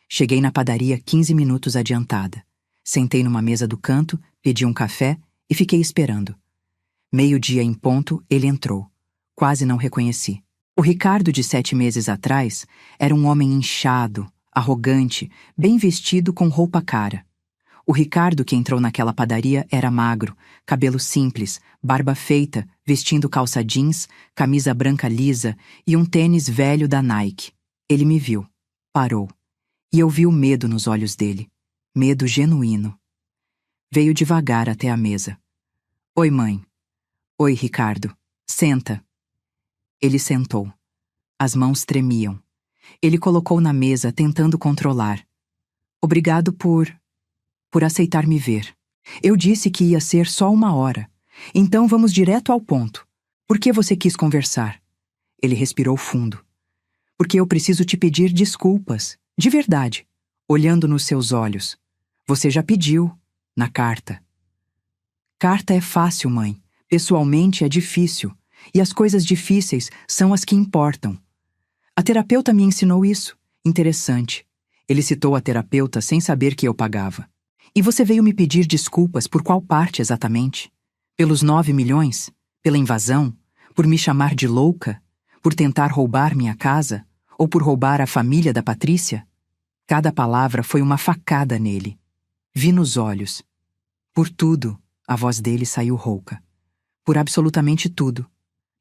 Cheguei na padaria 15 minutos adiantada. Sentei numa mesa do canto, pedi um café e fiquei esperando. Meio-dia em ponto, ele entrou. Quase não reconheci. O Ricardo de 7 meses atrás era um homem inchado, arrogante, bem vestido com roupa cara. O Ricardo que entrou naquela padaria era magro, cabelo simples, barba feita, vestindo calça jeans, camisa branca lisa e um tênis velho da Nike. Ele me viu. Parou. E eu vi o medo nos olhos dele. Medo genuíno. Veio devagar até a mesa. Oi, mãe. Oi, Ricardo. Senta. Ele sentou. As mãos tremiam. Ele colocou na mesa, tentando controlar. Obrigado por aceitar me ver. Eu disse que ia ser só 1 hora. Então vamos direto ao ponto. Por que você quis conversar? Ele respirou fundo. Porque eu preciso te pedir desculpas. De verdade. Olhando nos seus olhos. Você já pediu. Na carta. Carta é fácil, mãe. Pessoalmente é difícil. E as coisas difíceis são as que importam. A terapeuta me ensinou isso. Interessante. Ele citou a terapeuta sem saber que eu pagava. E você veio me pedir desculpas por qual parte exatamente? Pelos 9 milhões? Pela invasão? Por me chamar de louca? Por tentar roubar minha casa? Ou por roubar a família da Patrícia? Cada palavra foi uma facada nele. Vi nos olhos. Por tudo, a voz dele saiu rouca. Por absolutamente tudo.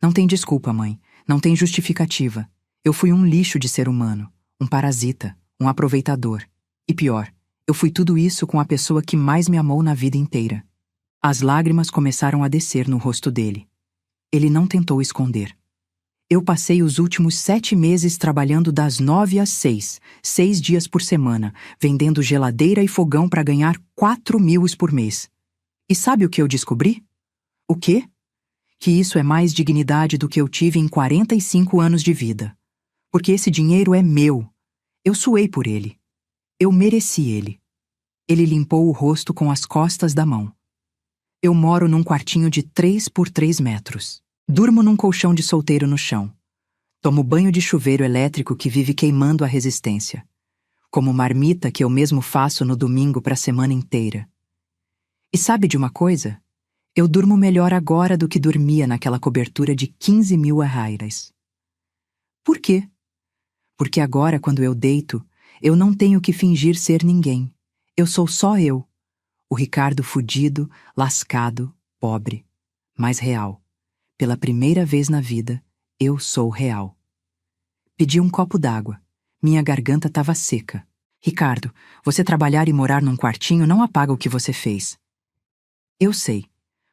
Não tem desculpa, mãe. Não tem justificativa. Eu fui um lixo de ser humano. Um parasita. Um aproveitador. E pior, eu fui tudo isso com a pessoa que mais me amou na vida inteira. As lágrimas começaram a descer no rosto dele. Ele não tentou esconder. Eu passei os últimos 7 meses trabalhando das 9 às 6, 6 dias por semana, vendendo geladeira e fogão para ganhar 4.000 por mês. E sabe o que eu descobri? O quê? Que isso é mais dignidade do que eu tive em 45 anos de vida. Porque esse dinheiro é meu. Eu suei por ele. Eu mereci ele. Ele limpou o rosto com as costas da mão. Eu moro num quartinho de 3 por 3 metros. Durmo num colchão de solteiro no chão. Tomo banho de chuveiro elétrico que vive queimando a resistência. Como marmita que eu mesmo faço no domingo para a semana inteira. E sabe de uma coisa? Eu durmo melhor agora do que dormia naquela cobertura de 15.000 reais. Por quê? Porque agora, quando eu deito, eu não tenho que fingir ser ninguém. Eu sou só eu. O Ricardo fudido, lascado, pobre, mas real. Pela primeira vez na vida, eu sou real. Pedi um copo d'água. Minha garganta estava seca. Ricardo, você trabalhar e morar num quartinho não apaga o que você fez. Eu sei.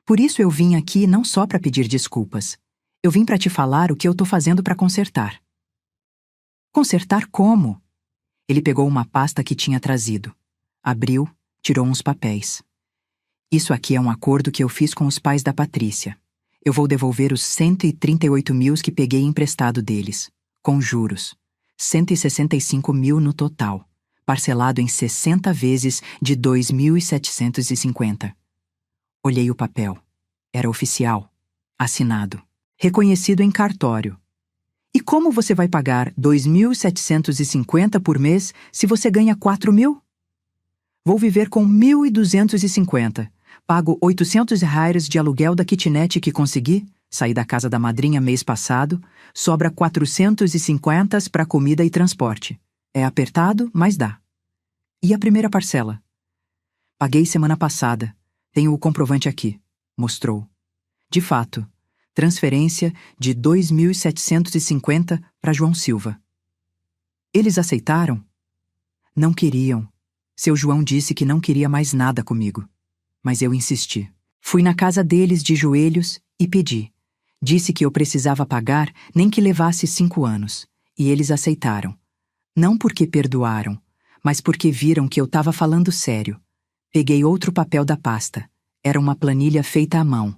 Por isso eu vim aqui não só para pedir desculpas. Eu vim para te falar o que eu tô fazendo para consertar. Consertar como? Ele pegou uma pasta que tinha trazido. Abriu, tirou uns papéis. Isso aqui é um acordo que eu fiz com os pais da Patrícia. Eu vou devolver os 138.000 que peguei emprestado deles, com juros. 165.000 no total, parcelado em 60 vezes de 2.750. Olhei o papel. Era oficial, assinado, reconhecido em cartório. E como você vai pagar 2.750 por mês se você ganha 4.000? Vou viver com 1.250. Pago 800 reais de aluguel da kitnet que consegui, saí da casa da madrinha mês passado, sobra 450 para comida e transporte. É apertado, mas dá. E a primeira parcela? Paguei semana passada. Tenho o comprovante aqui. Mostrou. De fato, transferência de 2.750 para João Silva. Eles aceitaram? Não queriam. Seu João disse que não queria mais nada comigo. Mas eu insisti. Fui na casa deles de joelhos e pedi. Disse que eu precisava pagar nem que levasse 5 anos. E eles aceitaram. Não porque perdoaram, mas porque viram que eu estava falando sério. Peguei outro papel da pasta. Era uma planilha feita à mão.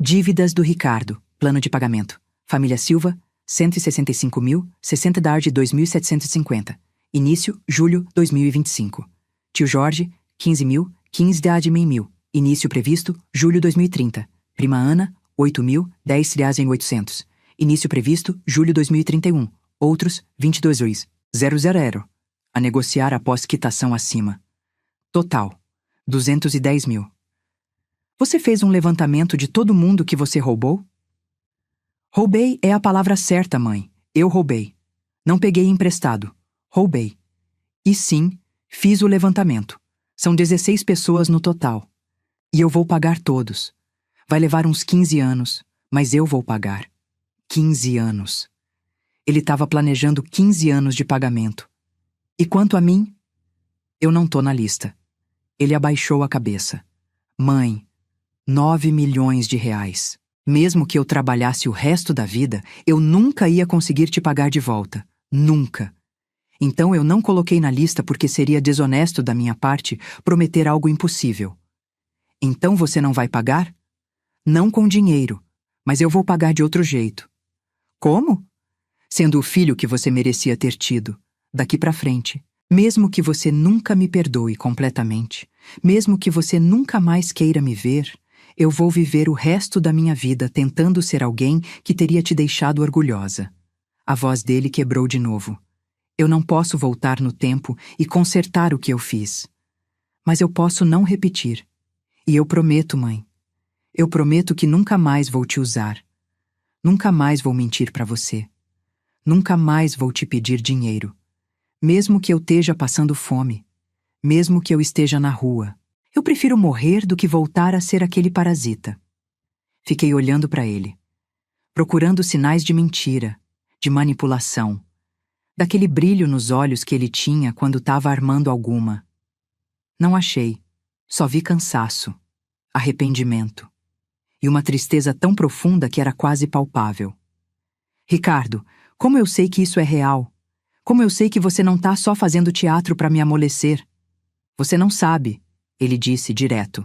Dívidas do Ricardo. Plano de pagamento. Família Silva, 165.000, 60 dar de 2.750. Início, julho 2025. Tio Jorge, 15.000, 15 de admin 1.000. Início previsto, julho 2030. Prima Ana, 8.000, 10 reais em 800. Início previsto, julho 2031. Outros, 22.000. A negociar após quitação acima. Total, 210.000. Você fez um levantamento de todo mundo que você roubou? Roubei é a palavra certa, mãe. Eu roubei. Não peguei emprestado. Roubei. E sim, fiz o levantamento. São 16 pessoas no total. E eu vou pagar todos. Vai levar uns 15 anos, mas eu vou pagar. 15 anos. Ele estava planejando 15 anos de pagamento. E quanto a mim? Eu não tô na lista. Ele abaixou a cabeça. Mãe, 9 milhões de reais. Mesmo que eu trabalhasse o resto da vida, eu nunca ia conseguir te pagar de volta. Nunca. Então eu não coloquei na lista porque seria desonesto da minha parte prometer algo impossível. Então você não vai pagar? Não com dinheiro, mas eu vou pagar de outro jeito. Como? Sendo o filho que você merecia ter tido, daqui pra frente. Mesmo que você nunca me perdoe completamente, mesmo que você nunca mais queira me ver, eu vou viver o resto da minha vida tentando ser alguém que teria te deixado orgulhosa. A voz dele quebrou de novo. Eu não posso voltar no tempo e consertar o que eu fiz. Mas eu posso não repetir. E eu prometo, mãe. Eu prometo que nunca mais vou te usar. Nunca mais vou mentir para você. Nunca mais vou te pedir dinheiro. Mesmo que eu esteja passando fome. Mesmo que eu esteja na rua. Eu prefiro morrer do que voltar a ser aquele parasita. Fiquei olhando para ele, procurando sinais de mentira, de manipulação, daquele brilho nos olhos que ele tinha quando estava armando alguma. Não achei, só vi cansaço, arrependimento e uma tristeza tão profunda que era quase palpável. Ricardo, como eu sei que isso é real? Como eu sei que você não tá só fazendo teatro para me amolecer? Você não sabe, ele disse direto.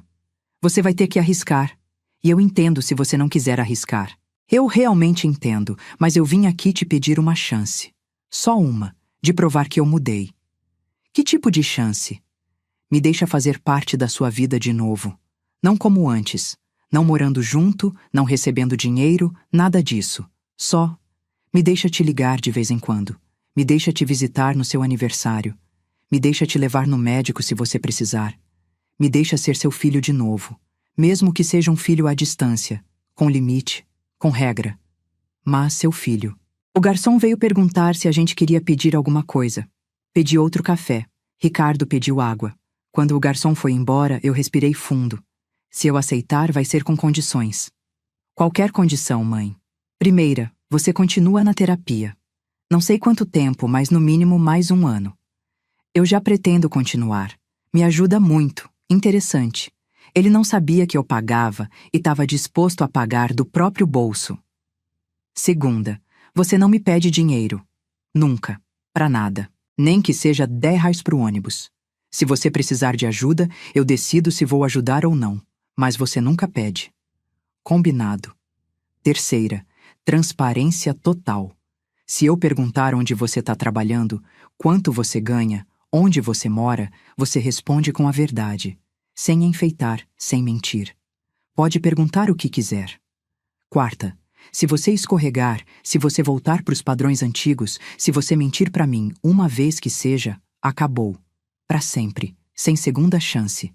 Você vai ter que arriscar. E eu entendo se você não quiser arriscar. Eu realmente entendo, mas eu vim aqui te pedir uma chance. Só uma, de provar que eu mudei. Que tipo de chance? Me deixa fazer parte da sua vida de novo. Não como antes. Não morando junto, não recebendo dinheiro, nada disso. Só, me deixa te ligar de vez em quando. Me deixa te visitar no seu aniversário. Me deixa te levar no médico se você precisar. Me deixa ser seu filho de novo. Mesmo que seja um filho à distância, com limite, com regra. Mas seu filho. O garçom veio perguntar se a gente queria pedir alguma coisa. Pedi outro café. Ricardo pediu água. Quando o garçom foi embora, eu respirei fundo. Se eu aceitar, vai ser com condições. Qualquer condição, mãe. Primeira, você continua na terapia. Não sei quanto tempo, mas no mínimo mais 1 ano. Eu já pretendo continuar. Me ajuda muito. Interessante. Ele não sabia que eu pagava e estava disposto a pagar do próprio bolso. Segunda, você não me pede dinheiro. Nunca. Pra nada. Nem que seja R$ 10 pro ônibus. Se você precisar de ajuda, eu decido se vou ajudar ou não. Mas você nunca pede. Combinado. Terceira, transparência total. Se eu perguntar onde você está trabalhando, quanto você ganha, onde você mora, você responde com a verdade. Sem enfeitar, sem mentir. Pode perguntar o que quiser. Quarta, se você escorregar, se você voltar para os padrões antigos, se você mentir para mim uma vez que seja, acabou. Para sempre, sem segunda chance.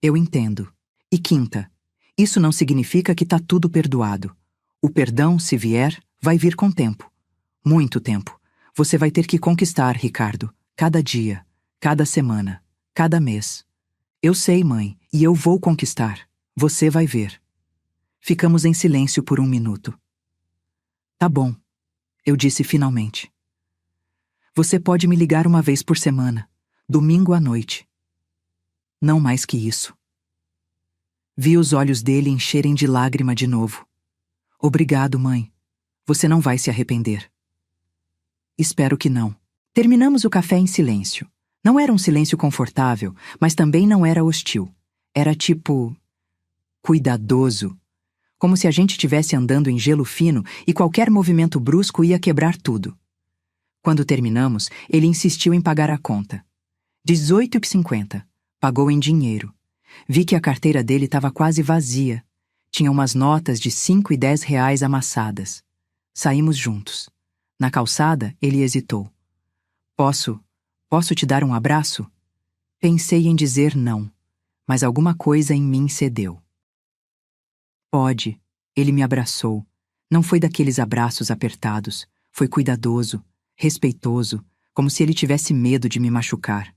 Eu entendo. E quinta, isso não significa que tá tudo perdoado. O perdão, se vier, vai vir com tempo. Muito tempo. Você vai ter que conquistar, Ricardo. Cada dia, cada semana, cada mês. Eu sei, mãe, e eu vou conquistar. Você vai ver. Ficamos em silêncio por 1 minuto. Tá bom, eu disse finalmente. Você pode me ligar 1 vez por semana, domingo à noite. Não mais que isso. Vi os olhos dele encherem de lágrima de novo. Obrigado, mãe. Você não vai se arrepender. Espero que não. Terminamos o café em silêncio. Não era um silêncio confortável, mas também não era hostil. Era tipo... cuidadoso. Como se a gente estivesse andando em gelo fino e qualquer movimento brusco ia quebrar tudo. Quando terminamos, ele insistiu em pagar a conta. R$ 18,50. Pagou em dinheiro. Vi que a carteira dele estava quase vazia. Tinha umas notas de 5 e 10 reais amassadas. Saímos juntos. Na calçada, ele hesitou. Posso te dar um abraço? Pensei em dizer não, mas alguma coisa em mim cedeu. Pode. Ele me abraçou. Não foi daqueles abraços apertados. Foi cuidadoso, respeitoso, como se ele tivesse medo de me machucar.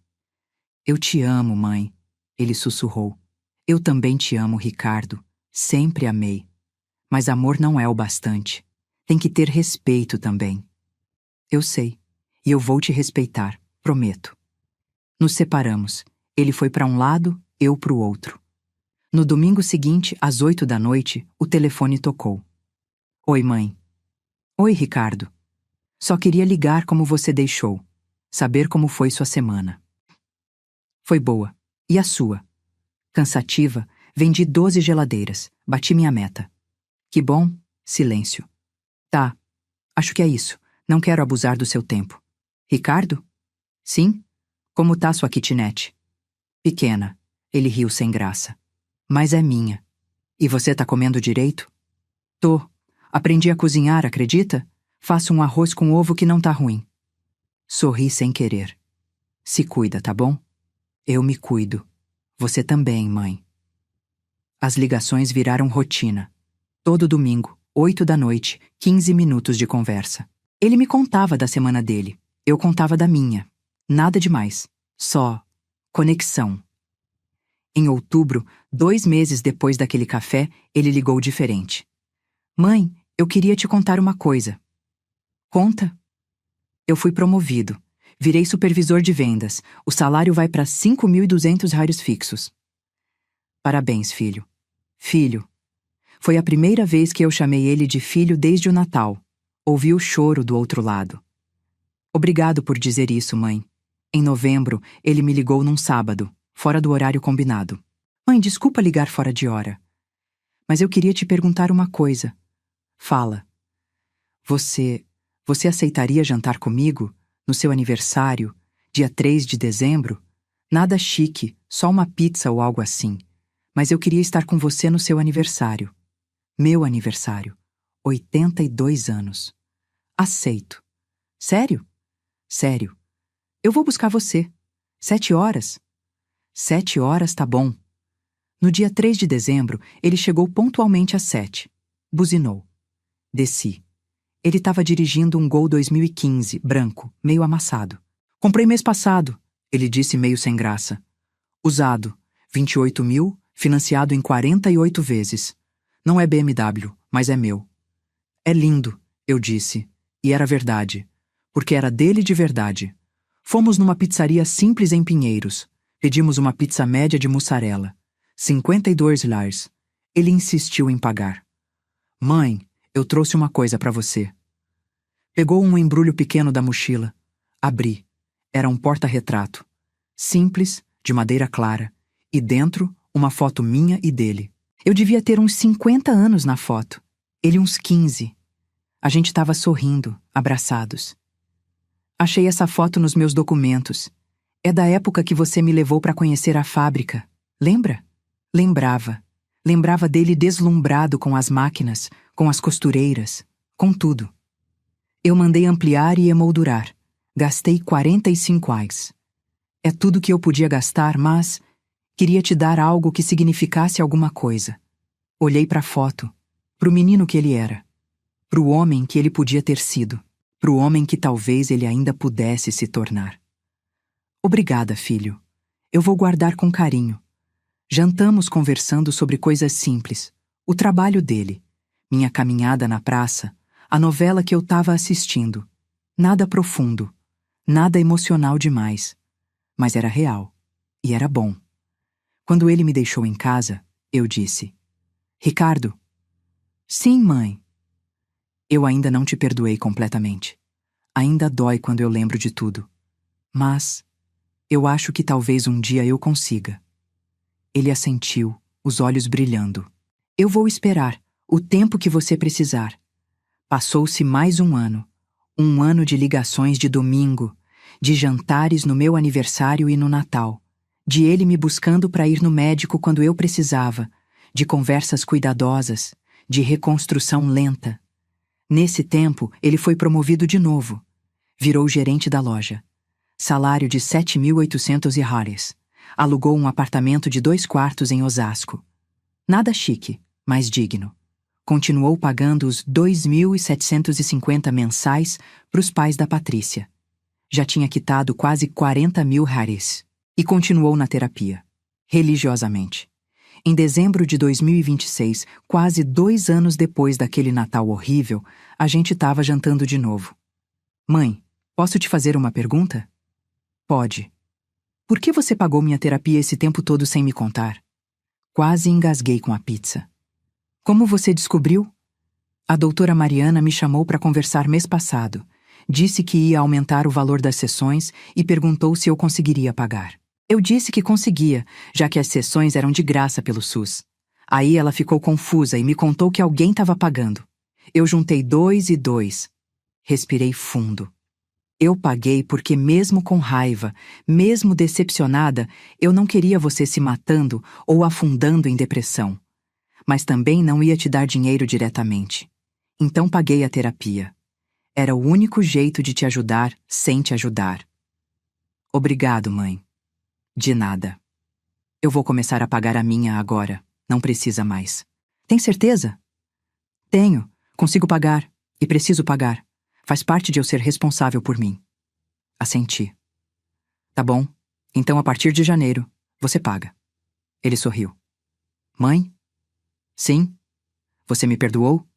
Eu te amo, mãe, ele sussurrou. Eu também te amo, Ricardo. Sempre amei. Mas amor não é o bastante. Tem que ter respeito também. Eu sei. E eu vou te respeitar, prometo. Nos separamos. Ele foi para um lado, eu para o outro. No domingo seguinte, às 8 da noite, o telefone tocou. Oi, mãe. Oi, Ricardo. Só queria ligar como você deixou. Saber como foi sua semana. Foi boa. E a sua? Cansativa, vendi 12 geladeiras. Bati minha meta. Que bom. Silêncio. Tá. Acho que é isso. Não quero abusar do seu tempo. Ricardo? Sim? Como tá sua kitnet? Pequena. Ele riu sem graça. Mas é minha. E você tá comendo direito? Tô. Aprendi a cozinhar, acredita? Faço um arroz com ovo que não tá ruim. Sorri sem querer. Se cuida, tá bom? Eu me cuido. Você também, mãe. As ligações viraram rotina. Todo domingo, 8 da noite, 15 minutos de conversa. Ele me contava da semana dele. Eu contava da minha. Nada demais. Só conexão. Em outubro, 2 meses depois daquele café, ele ligou diferente. Mãe, eu queria te contar uma coisa. Conta. Eu fui promovido. Virei supervisor de vendas. O salário vai para 5.200 reais fixos. Parabéns, filho. Filho. Foi a primeira vez que eu chamei ele de filho desde o Natal. Ouvi o choro do outro lado. Obrigado por dizer isso, mãe. Em novembro, ele me ligou num sábado, fora do horário combinado. Mãe, desculpa ligar fora de hora. Mas eu queria te perguntar uma coisa. Fala. Você aceitaria jantar comigo, no seu aniversário, dia 3 de dezembro? Nada chique, só uma pizza ou algo assim. Mas eu queria estar com você no seu aniversário. Meu aniversário. 82 anos. Aceito. Sério? Sério. Eu vou buscar você. 7 horas? 7 horas tá bom. No dia 3 de dezembro, ele chegou pontualmente às 7. Buzinou. Desci. Ele estava dirigindo um Gol 2015, branco, meio amassado. Comprei mês passado, ele disse meio sem graça. Usado, 28 mil, financiado em 48 vezes. Não é BMW, mas é meu. É lindo, eu disse. E era verdade. Porque era dele de verdade. Fomos numa pizzaria simples em Pinheiros. Pedimos uma pizza média de mussarela. 52 reais. Ele insistiu em pagar. Mãe, eu trouxe uma coisa para você. Pegou um embrulho pequeno da mochila. Abri. Era um porta-retrato. Simples, de madeira clara. E dentro, uma foto minha e dele. Eu devia ter uns 50 anos na foto. Ele uns 15. A gente estava sorrindo, abraçados. Achei essa foto nos meus documentos. É da época que você me levou para conhecer a fábrica. Lembra? Lembrava. Lembrava dele deslumbrado com as máquinas, com as costureiras, com tudo. Eu mandei ampliar e emoldurar. Gastei 45 reais. É tudo que eu podia gastar, mas queria te dar algo que significasse alguma coisa. Olhei para a foto, para o menino que ele era, para o homem que ele podia ter sido, para o homem que talvez ele ainda pudesse se tornar. Obrigada, filho. Eu vou guardar com carinho. Jantamos conversando sobre coisas simples, o trabalho dele, minha caminhada na praça, a novela que eu estava assistindo. Nada profundo, nada emocional demais, mas era real e era bom. Quando ele me deixou em casa, eu disse: Ricardo. Sim, mãe. Eu ainda não te perdoei completamente. Ainda dói quando eu lembro de tudo. Mas eu acho que talvez um dia eu consiga. Ele assentiu, os olhos brilhando. Eu vou esperar, o tempo que você precisar. Passou-se mais um ano de ligações de domingo, de jantares no meu aniversário e no Natal, de ele me buscando para ir no médico quando eu precisava, de conversas cuidadosas, de reconstrução lenta. Nesse tempo, ele foi promovido de novo. Virou gerente da loja. Salário de 7.800 reais. Alugou um apartamento de 2 quartos em Osasco. Nada chique, mas digno. Continuou pagando os 2.750 mensais para os pais da Patrícia. Já tinha quitado quase 40 mil reais. E continuou na terapia. Religiosamente. Em dezembro de 2026, quase 2 anos depois daquele Natal horrível, a gente estava jantando de novo. Mãe, posso te fazer uma pergunta? Pode. Por que você pagou minha terapia esse tempo todo sem me contar? Quase engasguei com a pizza. Como você descobriu? A doutora Mariana me chamou para conversar mês passado. Disse que ia aumentar o valor das sessões e perguntou se eu conseguiria pagar. Eu disse que conseguia, já que as sessões eram de graça pelo SUS. Aí ela ficou confusa e me contou que alguém estava pagando. Eu juntei 2 e 2. Respirei fundo. Eu paguei porque mesmo com raiva, mesmo decepcionada, eu não queria você se matando ou afundando em depressão. Mas também não ia te dar dinheiro diretamente. Então paguei a terapia. Era o único jeito de te ajudar sem te ajudar. Obrigado, mãe. De nada. Eu vou começar a pagar a minha agora. Não precisa mais. Tem certeza? Tenho. Consigo pagar. E preciso pagar. Faz parte de eu ser responsável por mim. Assenti. Tá bom, então a partir de janeiro, você paga. Ele sorriu. Mãe? Sim? Você me perdoou?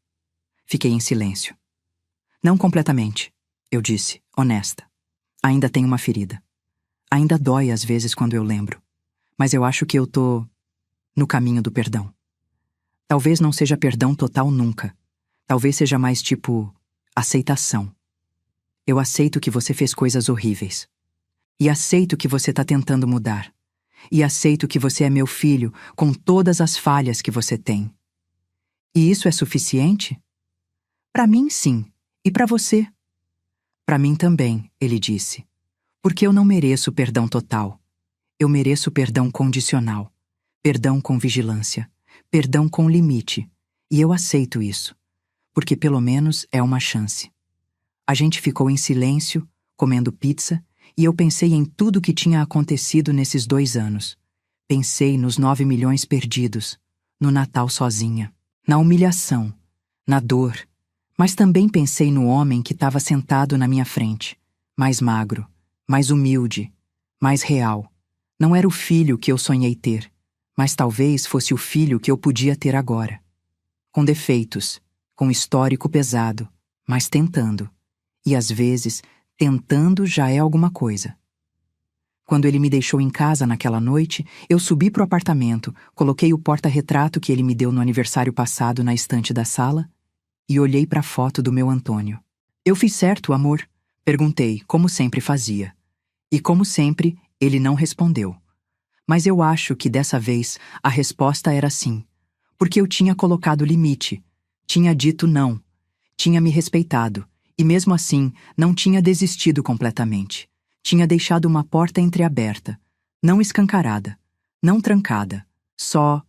Fiquei em silêncio. Não completamente, eu disse, honesta. Ainda tenho uma ferida. Ainda dói às vezes quando eu lembro. Mas eu acho que eu tô no caminho do perdão. Talvez não seja perdão total nunca. Talvez seja mais tipo aceitação. Eu aceito que você fez coisas horríveis. E aceito que você tá tentando mudar. E aceito que você é meu filho com todas as falhas que você tem. E isso é suficiente? Pra mim, sim. E pra você? Pra mim também, ele disse. Porque eu não mereço perdão total. Eu mereço perdão condicional. Perdão com vigilância. Perdão com limite. E eu aceito isso. Porque pelo menos é uma chance. A gente ficou em silêncio, comendo pizza, e eu pensei em tudo que tinha acontecido nesses 2 anos. Pensei nos 9 milhões perdidos, no Natal sozinha, na humilhação, na dor, mas também pensei no homem que estava sentado na minha frente, mais magro, mais humilde, mais real. Não era o filho que eu sonhei ter, mas talvez fosse o filho que eu podia ter agora. Com defeitos, com histórico pesado, mas tentando. E às vezes, tentando já é alguma coisa. Quando ele me deixou em casa naquela noite, eu subi pro apartamento, coloquei o porta-retrato que ele me deu no aniversário passado na estante da sala e olhei pra foto do meu Antônio. Eu fiz certo, amor? Perguntei, como sempre fazia. E como sempre, ele não respondeu. Mas eu acho que dessa vez a resposta era sim, porque eu tinha colocado limite, tinha dito não, tinha me respeitado. E mesmo assim, não tinha desistido completamente. Tinha deixado uma porta entreaberta, não escancarada, não trancada, só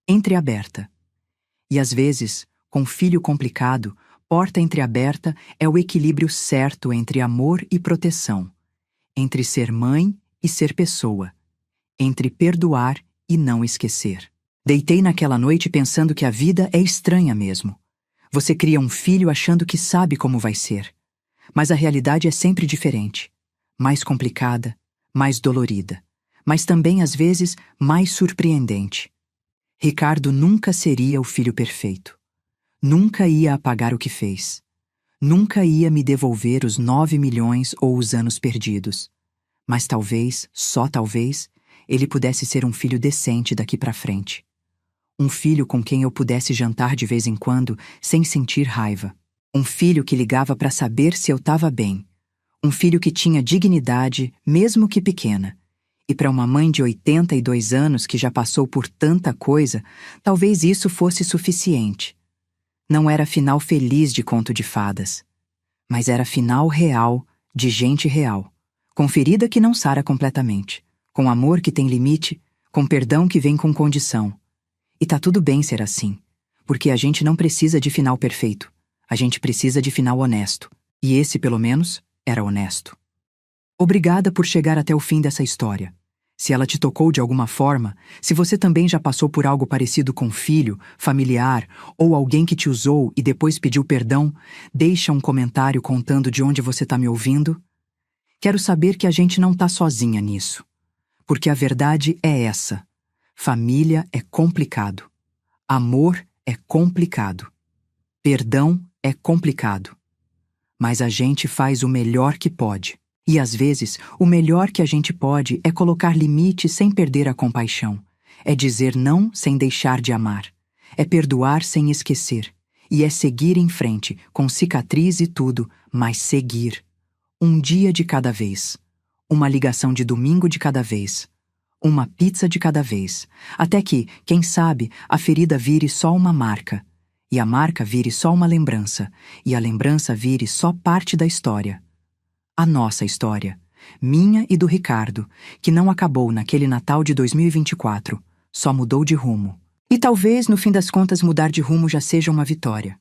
entreaberta. E às vezes, com filho complicado, porta entreaberta é o equilíbrio certo entre amor e proteção, entre ser mãe e ser pessoa, entre perdoar e não esquecer. Deitei naquela noite pensando que a vida é estranha mesmo. Você cria um filho achando que sabe como vai ser. Mas a realidade é sempre diferente. Mais complicada, mais dolorida. Mas também, às vezes, mais surpreendente. Ricardo nunca seria o filho perfeito. Nunca ia apagar o que fez. Nunca ia me devolver os 9 milhões ou os anos perdidos. Mas talvez, só talvez, ele pudesse ser um filho decente daqui pra frente. Um filho com quem eu pudesse jantar de vez em quando, sem sentir raiva. Um filho que ligava para saber se eu estava bem. Um filho que tinha dignidade, mesmo que pequena. E para uma mãe de 82 anos que já passou por tanta coisa, talvez isso fosse suficiente. Não era final feliz de conto de fadas. Mas era final real, de gente real. Com ferida que não sara completamente. Com amor que tem limite, com perdão que vem com condição. E tá tudo bem ser assim, porque a gente não precisa de final perfeito. A gente precisa de final honesto. E esse, pelo menos, era honesto. Obrigada por chegar até o fim dessa história. Se ela te tocou de alguma forma, se você também já passou por algo parecido com filho, familiar ou alguém que te usou e depois pediu perdão, deixa um comentário contando de onde você tá me ouvindo. Quero saber que a gente não tá sozinha nisso. Porque a verdade é essa. Família é complicado. Amor é complicado. Perdão é complicado. Mas a gente faz o melhor que pode. E às vezes, o melhor que a gente pode é colocar limite sem perder a compaixão. É dizer não sem deixar de amar. É perdoar sem esquecer. E é seguir em frente, com cicatriz e tudo, mas seguir. Um dia de cada vez. Uma ligação de domingo de cada vez. Uma pizza de cada vez, até que, quem sabe, a ferida vire só uma marca, e a marca vire só uma lembrança, e a lembrança vire só parte da história. A nossa história, minha e do Ricardo, que não acabou naquele Natal de 2024, só mudou de rumo. E talvez, no fim das contas, mudar de rumo já seja uma vitória.